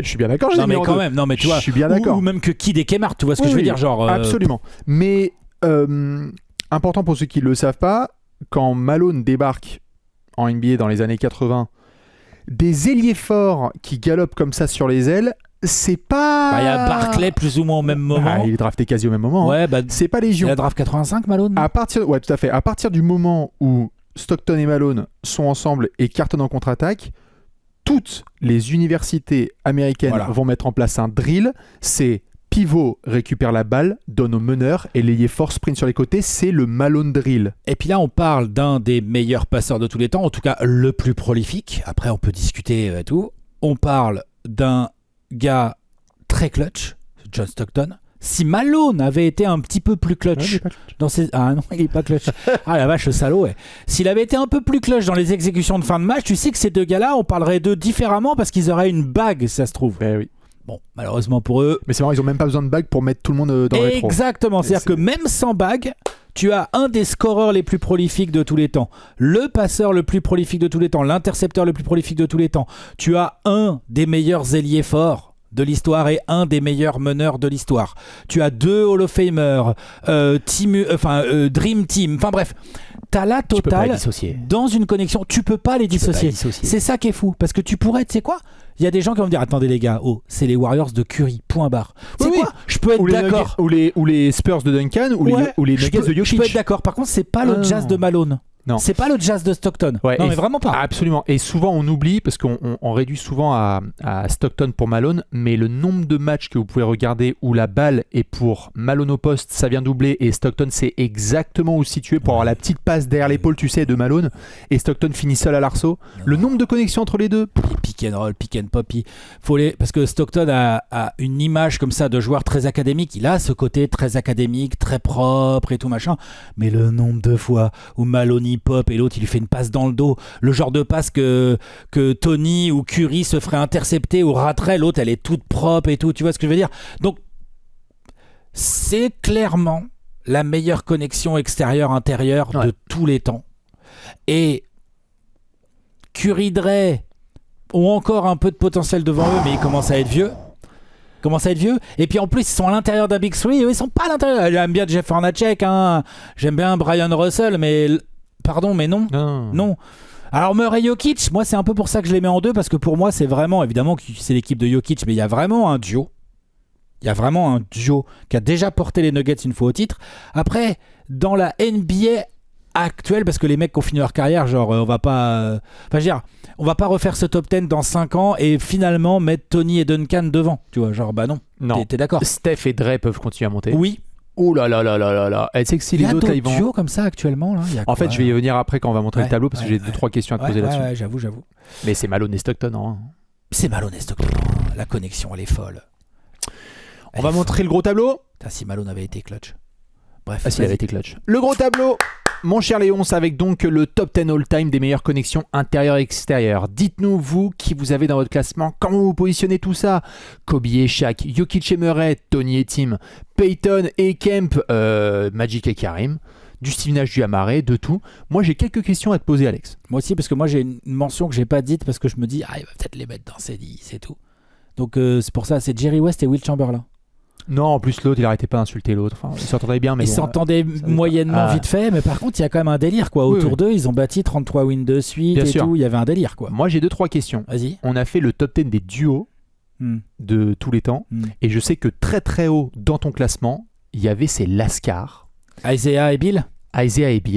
suis bien d'accord. Non mais quand même. Non mais tu vois. Je suis bien d'accord. Ou même que Kid et Kmart. Tu vois ce que je veux dire, genre. Absolument. Mais important pour ceux qui ne le savent pas, quand Malone débarque en NBA dans les années 80, des ailiers forts qui galopent comme ça sur les ailes, c'est pas... Il y a Barclay plus ou moins au même moment. Il est drafté quasi au même moment. Ouais, c'est pas légion. C'est la draft 85, Malone. Ouais, tout à fait. À partir du moment où Stockton et Malone sont ensemble et cartonnent en contre-attaque, toutes les universités américaines vont mettre en place un drill. C'est pivot récupère la balle, donne au meneur et l'ailier fort sprint sur les côtés. C'est le Malone drill. Et puis là, on parle d'un des meilleurs passeurs de tous les temps, en tout cas le plus prolifique. Après, on peut discuter et tout. On parle d'un gars très clutch, John Stockton. Si Malone avait été un petit peu plus clutch dans ses... Ah non, il est pas clutch. Ah la vache, le salaud, ouais. S'il avait été un peu plus clutch dans les exécutions de fin de match, tu sais que ces deux gars-là, on parlerait d'eux différemment parce qu'ils auraient une bague, si ça se trouve. Oui. Bon, malheureusement pour eux... Mais c'est marrant, ils ont même pas besoin de bague pour mettre tout le monde dans le rétro. Exactement, c'est-à-dire que même sans bague, tu as un des scoreurs les plus prolifiques de tous les temps, le passeur le plus prolifique de tous les temps, l'intercepteur le plus prolifique de tous les temps. Tu as un des meilleurs ailiers forts de l'histoire et un des meilleurs meneurs de l'histoire. Tu as 2 Hall of Famer, Dream Team, enfin bref, t'as la totale dans une connexion. Tu peux pas les dissocier. C'est ça qui est fou, parce que tu pourrais, tu sais quoi, il y a des gens qui vont me dire, attendez les gars, c'est les Warriors de Curry, point barre. C'est quoi, je peux être d'accord. Ou les Spurs de Duncan, ou les Nuggets de Jokic. Je peux être d'accord, par contre c'est pas le Jazz de Malone. Non. C'est pas le Jazz de Stockton. Ouais, non mais vraiment pas. Absolument. Et souvent on oublie, parce qu'on réduit souvent à Stockton pour Malone, mais le nombre de matchs que vous pouvez regarder où la balle est pour Malone au poste, ça vient doubler, et Stockton c'est exactement où se situer pour avoir la petite passe derrière l'épaule, tu sais, de Malone, et Stockton finit seul à l'arceau. Le nombre de connexions entre les deux. Pick and roll, pick and pop, parce que Stockton a une image comme ça de joueur très académique. Il a ce côté très académique, très propre et tout machin. Mais le nombre de fois où Malone pop et l'autre il lui fait une passe dans le dos, le genre de passe que Tony ou Curry se ferait intercepter ou raterait, l'autre elle est toute propre et tout, tu vois ce que je veux dire. Donc c'est clairement la meilleure connexion extérieure-intérieure de tous les temps, et Curry, Dre ont encore un peu de potentiel devant eux, mais ils commencent à être vieux. Et puis en plus, ils sont à l'intérieur d'un Big Three. Eux, ils sont pas à l'intérieur. J'aime bien Jeff Hornacek, hein. J'aime bien Brian Russell, mais pardon, mais non. Non. Alors Murray Jokic, moi c'est un peu pour ça que je les mets en deux, parce que pour moi c'est vraiment, évidemment c'est l'équipe de Jokic, mais il y a vraiment un duo. Il y a vraiment un duo qui a déjà porté les Nuggets une fois au titre. Après, dans la NBA actuelle, parce que les mecs qui ont fini leur carrière, genre on va pas refaire ce top 10 dans 5 ans et finalement mettre Tony et Duncan devant, tu vois, genre bah non. T'es d'accord? Steph et Dre peuvent continuer à monter. Oui. Oh là là là là là là. Elle sait que si Il y les a autres là, d'autres ils vont. duos comme ça actuellement là. En fait, je vais y venir après quand on va montrer le tableau parce que j'ai 2-3 questions à te poser là-dessus. Ouais, j'avoue. Mais c'est Malone et Stockton, hein. C'est Malone et Stockton. La connexion, elle est folle. On va montrer le gros tableau. Putain, si Malone avait été clutch. Bref. Ah, s'il avait été clutch. Le gros tableau, mon cher Léonce, avec donc le top 10 all-time des meilleures connexions intérieures et extérieures. Dites-nous, vous, qui vous avez dans votre classement, comment vous positionnez tout ça? Kobe et Shaq, Jokic et Murray, Tony et Tim, Peyton et Kemp, Magic et Karim, du Steve Nash, du Amaré, de tout. Moi, j'ai quelques questions à te poser, Alex. Moi aussi, parce que moi, j'ai une mention que j'ai pas dite parce que je me dis, il va peut-être les mettre dans ses 10, c'est tout. Donc, c'est pour ça, c'est Jerry West et Will Chamberlain. Non, en plus l'autre, il arrêtait pas d'insulter l'autre. Enfin, ils s'entendaient bien, mais ils s'entendaient moyennement vite fait, mais par contre, il y a quand même un délire, quoi. Autour d'eux, ils ont bâti 33 wins de suite tout. Il y avait un délire, quoi. Moi, j'ai 2-3 questions. Vas-y. On a fait le top 10 des duos de tous les temps, et je sais que très très haut dans ton classement, il y avait ces Lascar. Isaiah et Bill.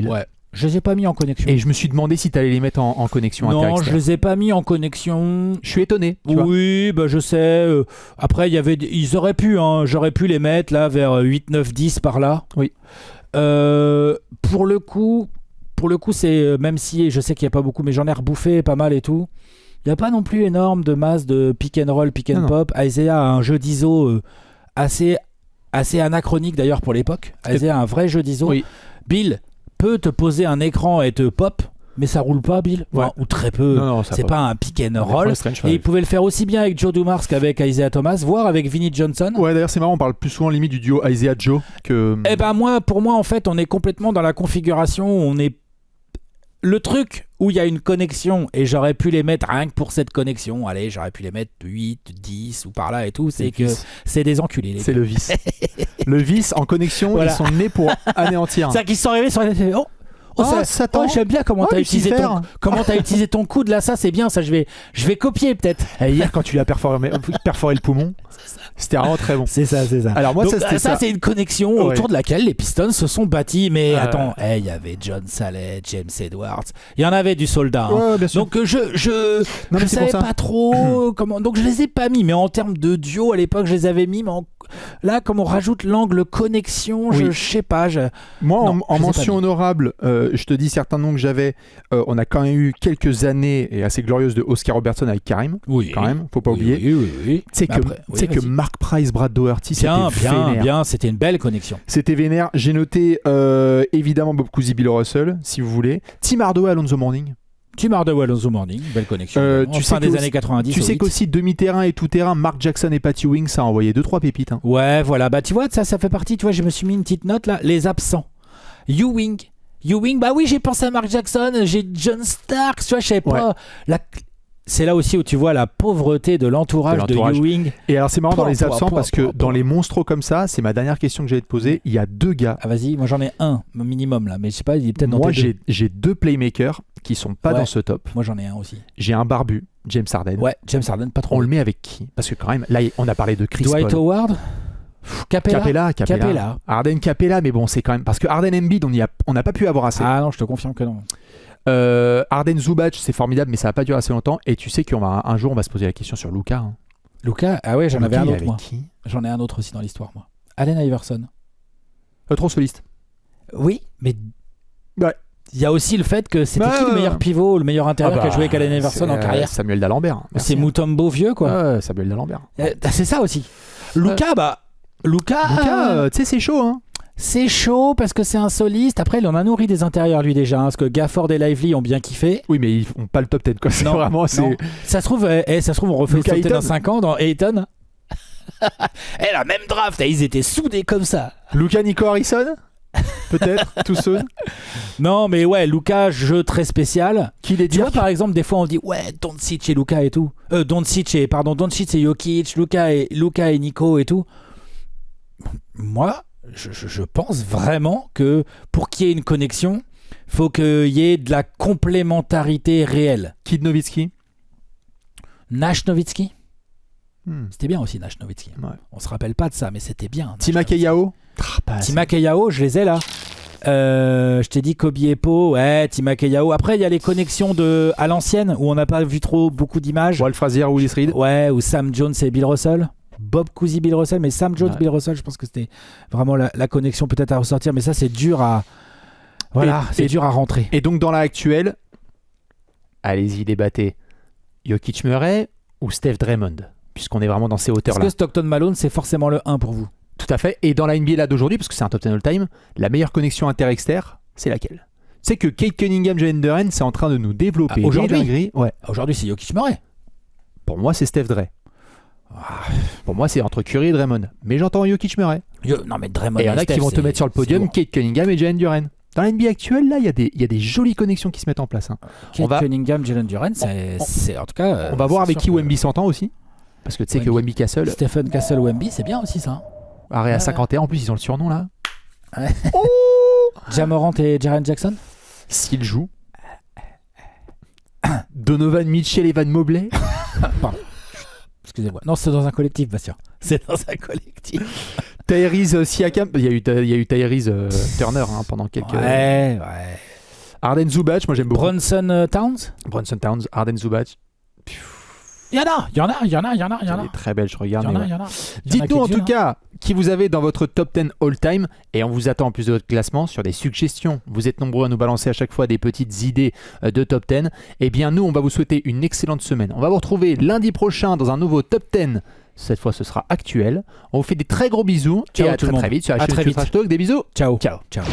Ouais. Je les ai pas mis en connexion. Et je me suis demandé si tu allais les mettre en connexion. Non, je les ai pas mis en connexion. Je suis étonné. Oui, bah je sais. Après, ils auraient pu. J'aurais pu les mettre là vers 8, 9, 10 par là. Oui. Pour le coup, c'est même si je sais qu'il y a pas beaucoup, mais j'en ai rebouffé pas mal et tout. Il y a pas non plus énorme de masse de pick and roll, pick and pop. Isaiah a un jeu d'ISO assez anachronique d'ailleurs pour l'époque. Isaiah a un vrai jeu d'ISO. Oui. Bill peut te poser un écran et te pop, mais ça roule pas, Bill. Enfin, ou très peu. Non, c'est pas un pick and roll. Et il pouvait le faire aussi bien avec Joe Dumars qu'avec Isaiah Thomas, voire avec Vinnie Johnson. Ouais, d'ailleurs c'est marrant, on parle plus souvent limite du duo Isaiah-Joe que... Eh ben pour moi en fait, on est complètement dans la configuration où on est... Le truc où il y a une connexion, et j'aurais pu les mettre rien que pour cette connexion, allez, j'aurais pu les mettre 8, 10 ou par là et tout, c'est que c'est des enculés. C'est le vice. Le vice en connexion, voilà. Ils sont nés pour anéantir. C'est-à-dire qu'ils sont arrivés sur la télé. J'aime bien comment t'as utilisé ton coude là, ça c'est bien, ça je vais copier peut-être. Et hier quand tu l'as perforé le poumon, c'était vraiment très bon. C'est ça. Alors moi, donc, ça c'est une connexion autour de laquelle les Pistons se sont bâtis. Mais attends, il y avait John Saleh, James Edwards, il y en avait du soldat. Bien sûr. Donc je savais pas trop comment. Donc je les ai pas mis. Mais en termes de duo à l'époque, je les avais mis. Mais là, comme on rajoute l'angle connexion, je sais pas. Moi, en mention honorable, je te dis certains noms que j'avais. On a quand même eu quelques années et assez glorieuses de Oscar Robertson avec Karim. Oui. Quand même, faut pas oublier. Oui. Tu sais que Mark Price, Brad Doherty, c'était vénère. Bien, c'était une belle connexion. C'était vénère. J'ai noté évidemment Bob Cousy, Bill Russell, si vous voulez. Tim Hardaway, Alonzo Mourning. Tim Hardaway, Alonzo Mourning, belle connexion. Fin des années 90. Tu sais qu'aussi demi-terrain et tout-terrain, Mark Jackson et Patty Wing, ça a envoyé 2-3 pépites. Hein. Ouais, voilà. Bah tu vois, ça fait partie. Tu vois, je me suis mis une petite note là. Les absents. Ewing, bah oui, j'ai pensé à Mark Jackson, j'ai John Starks, tu vois, je sais pas. C'est là aussi où tu vois la pauvreté de l'entourage de Ewing. Et alors c'est marrant dans les absents parce que dans les monstros comme ça, c'est ma dernière question que j'allais te poser. Il y a 2 gars. Ah vas-y, moi j'en ai un minimum là, mais je sais pas, il est peut-être dans tes deux. Moi j'ai 2 playmakers qui sont pas dans ce top. Moi j'en ai un aussi. J'ai un barbu, James Harden. Ouais, James Harden, pas trop. On le met avec qui? Parce que quand même, là on a parlé de Chris Dwight Paul. Howard. Capella. Harden, Capella, mais bon, c'est quand même parce que Harden, Embiid, on n'a pas pu avoir assez. Ah non, je te confirme que non. Harden, Zubac, c'est formidable, mais ça va pas durer assez longtemps. Et tu sais qu'un jour, on va se poser la question sur Luka. Hein. Luka, ah ouais, j'en avais un autre moi. Qui? J'en ai un autre aussi dans l'histoire moi. Allen Iverson. Trop soliste. Oui, mais ouais. Il y a aussi le fait que c'était qui le meilleur pivot, le meilleur intérieur qui a joué avec Allen Iverson en carrière? Samuel D'Alembert. C'est Mutombo vieux quoi. Samuel D'Alembert. C'est ça aussi. Luka, tu sais, c'est chaud, hein. C'est chaud parce que c'est un soliste. Après, il en a nourri des intérieurs lui déjà. Hein, parce que Gafford et Lively ont bien kiffé. Oui, mais ils font pas le top 10 quoi. Non, vraiment. Non. Ça se trouve, on refait le top 10 dans 5 ans dans Ayton. La même draft, ils étaient soudés comme ça. Luka, Nico Harrison. Peut-être, tout seul. Non, mais ouais, Luka, jeu très spécial. Qui les Tu dit vois, par exemple, des fois on dit ouais, Doncic et Luka et tout. Doncic et Jokic, Luka et Nico et tout. Moi, je pense vraiment que pour qu'il y ait une connexion, faut qu'il y ait de la complémentarité réelle. Kid Nowitzki. Nash Nowitzki, Hmm. c'était bien aussi Nash Nowitzki. Ouais. On se rappelle pas de ça, mais c'était bien. Timake Yao. Timake Yao, je les ai là. Je t'ai dit Kobe Epo, ouais, Timake Yao. Après, il y a les connexions à l'ancienne où on n'a pas vu beaucoup d'images. Walt Frazier, Willis Reed. Ouais, ou Sam Jones et Bill Russell. Bob Cousy, Bill Russell, mais Sam Jones, Ouais. Bill Russell, je pense que c'était vraiment la connexion peut-être à ressortir, mais ça c'est dur à. Voilà, c'est dur à rentrer. Et donc dans la actuelle, allez-y, débattez. Jokic Murray ou Steph Draymond, puisqu'on est vraiment dans ces Est-ce hauteurs-là. que Stockton Malone c'est forcément le 1 pour vous? Tout à fait. Et dans la NBA là d'aujourd'hui, parce que c'est un top 10 all-time, la meilleure connexion inter-exter, c'est laquelle? C'est que Kate Cunningham, Jalen Duren, c'est en train de nous développer. Ah, aujourd'hui des dingueries. Ouais. Aujourd'hui c'est Jokic Murray. Pour moi, c'est Steph Dre. Pour moi, c'est entre Curry et Draymond. Mais j'entends Jokic Murray. Non mais Draymond Et il y en a Steph, qui vont te c'est- mettre sur le c'est podium, lourd. Kate Cunningham et Jalen Duren. Dans la NBA actuelle, là, il y a des jolies connexions qui se mettent en place. Hein. Kate on va- Cunningham, Jalen Duren, c'est en tout cas. On va voir c'est avec sûr qui que Wemby s'entend aussi. Parce que tu sais que Wemby. Wemby Castle, Stephen Castle Wemby, c'est bien aussi ça. arrêt à Ouais. 51, en plus ils ont le surnom là. Ja Morant et Jaren Jackson. S'ils jouent. Donovan Mitchell et Van Mobley. Excusez-moi. Non, c'est dans un collectif, Bastien. C'est dans un collectif. Tyrese Siakam. Il y a eu Tyrese Turner hein, pendant quelques. Ouais. Arden Zubac, moi j'aime beaucoup. Brunson Towns. Brunson Towns, Arden Zubac. Il y en a. Elle est très belle, je regarde. mais ouais. Il y en a Dites-nous en tout quelques-unes, cas qui vous avez dans votre top 10 all-time et on vous attend en plus de votre classement sur des suggestions. Vous êtes nombreux à nous balancer à chaque fois des petites idées de top 10. Eh bien nous, on va vous souhaiter une excellente semaine. On va vous retrouver lundi prochain dans un nouveau top 10. Cette fois, ce sera actuel. On vous fait des très gros bisous. Ciao et à tout le très monde. vite sur la À chaîne très vite. Trash Talk. Des bisous. Ciao. Ciao. Ciao.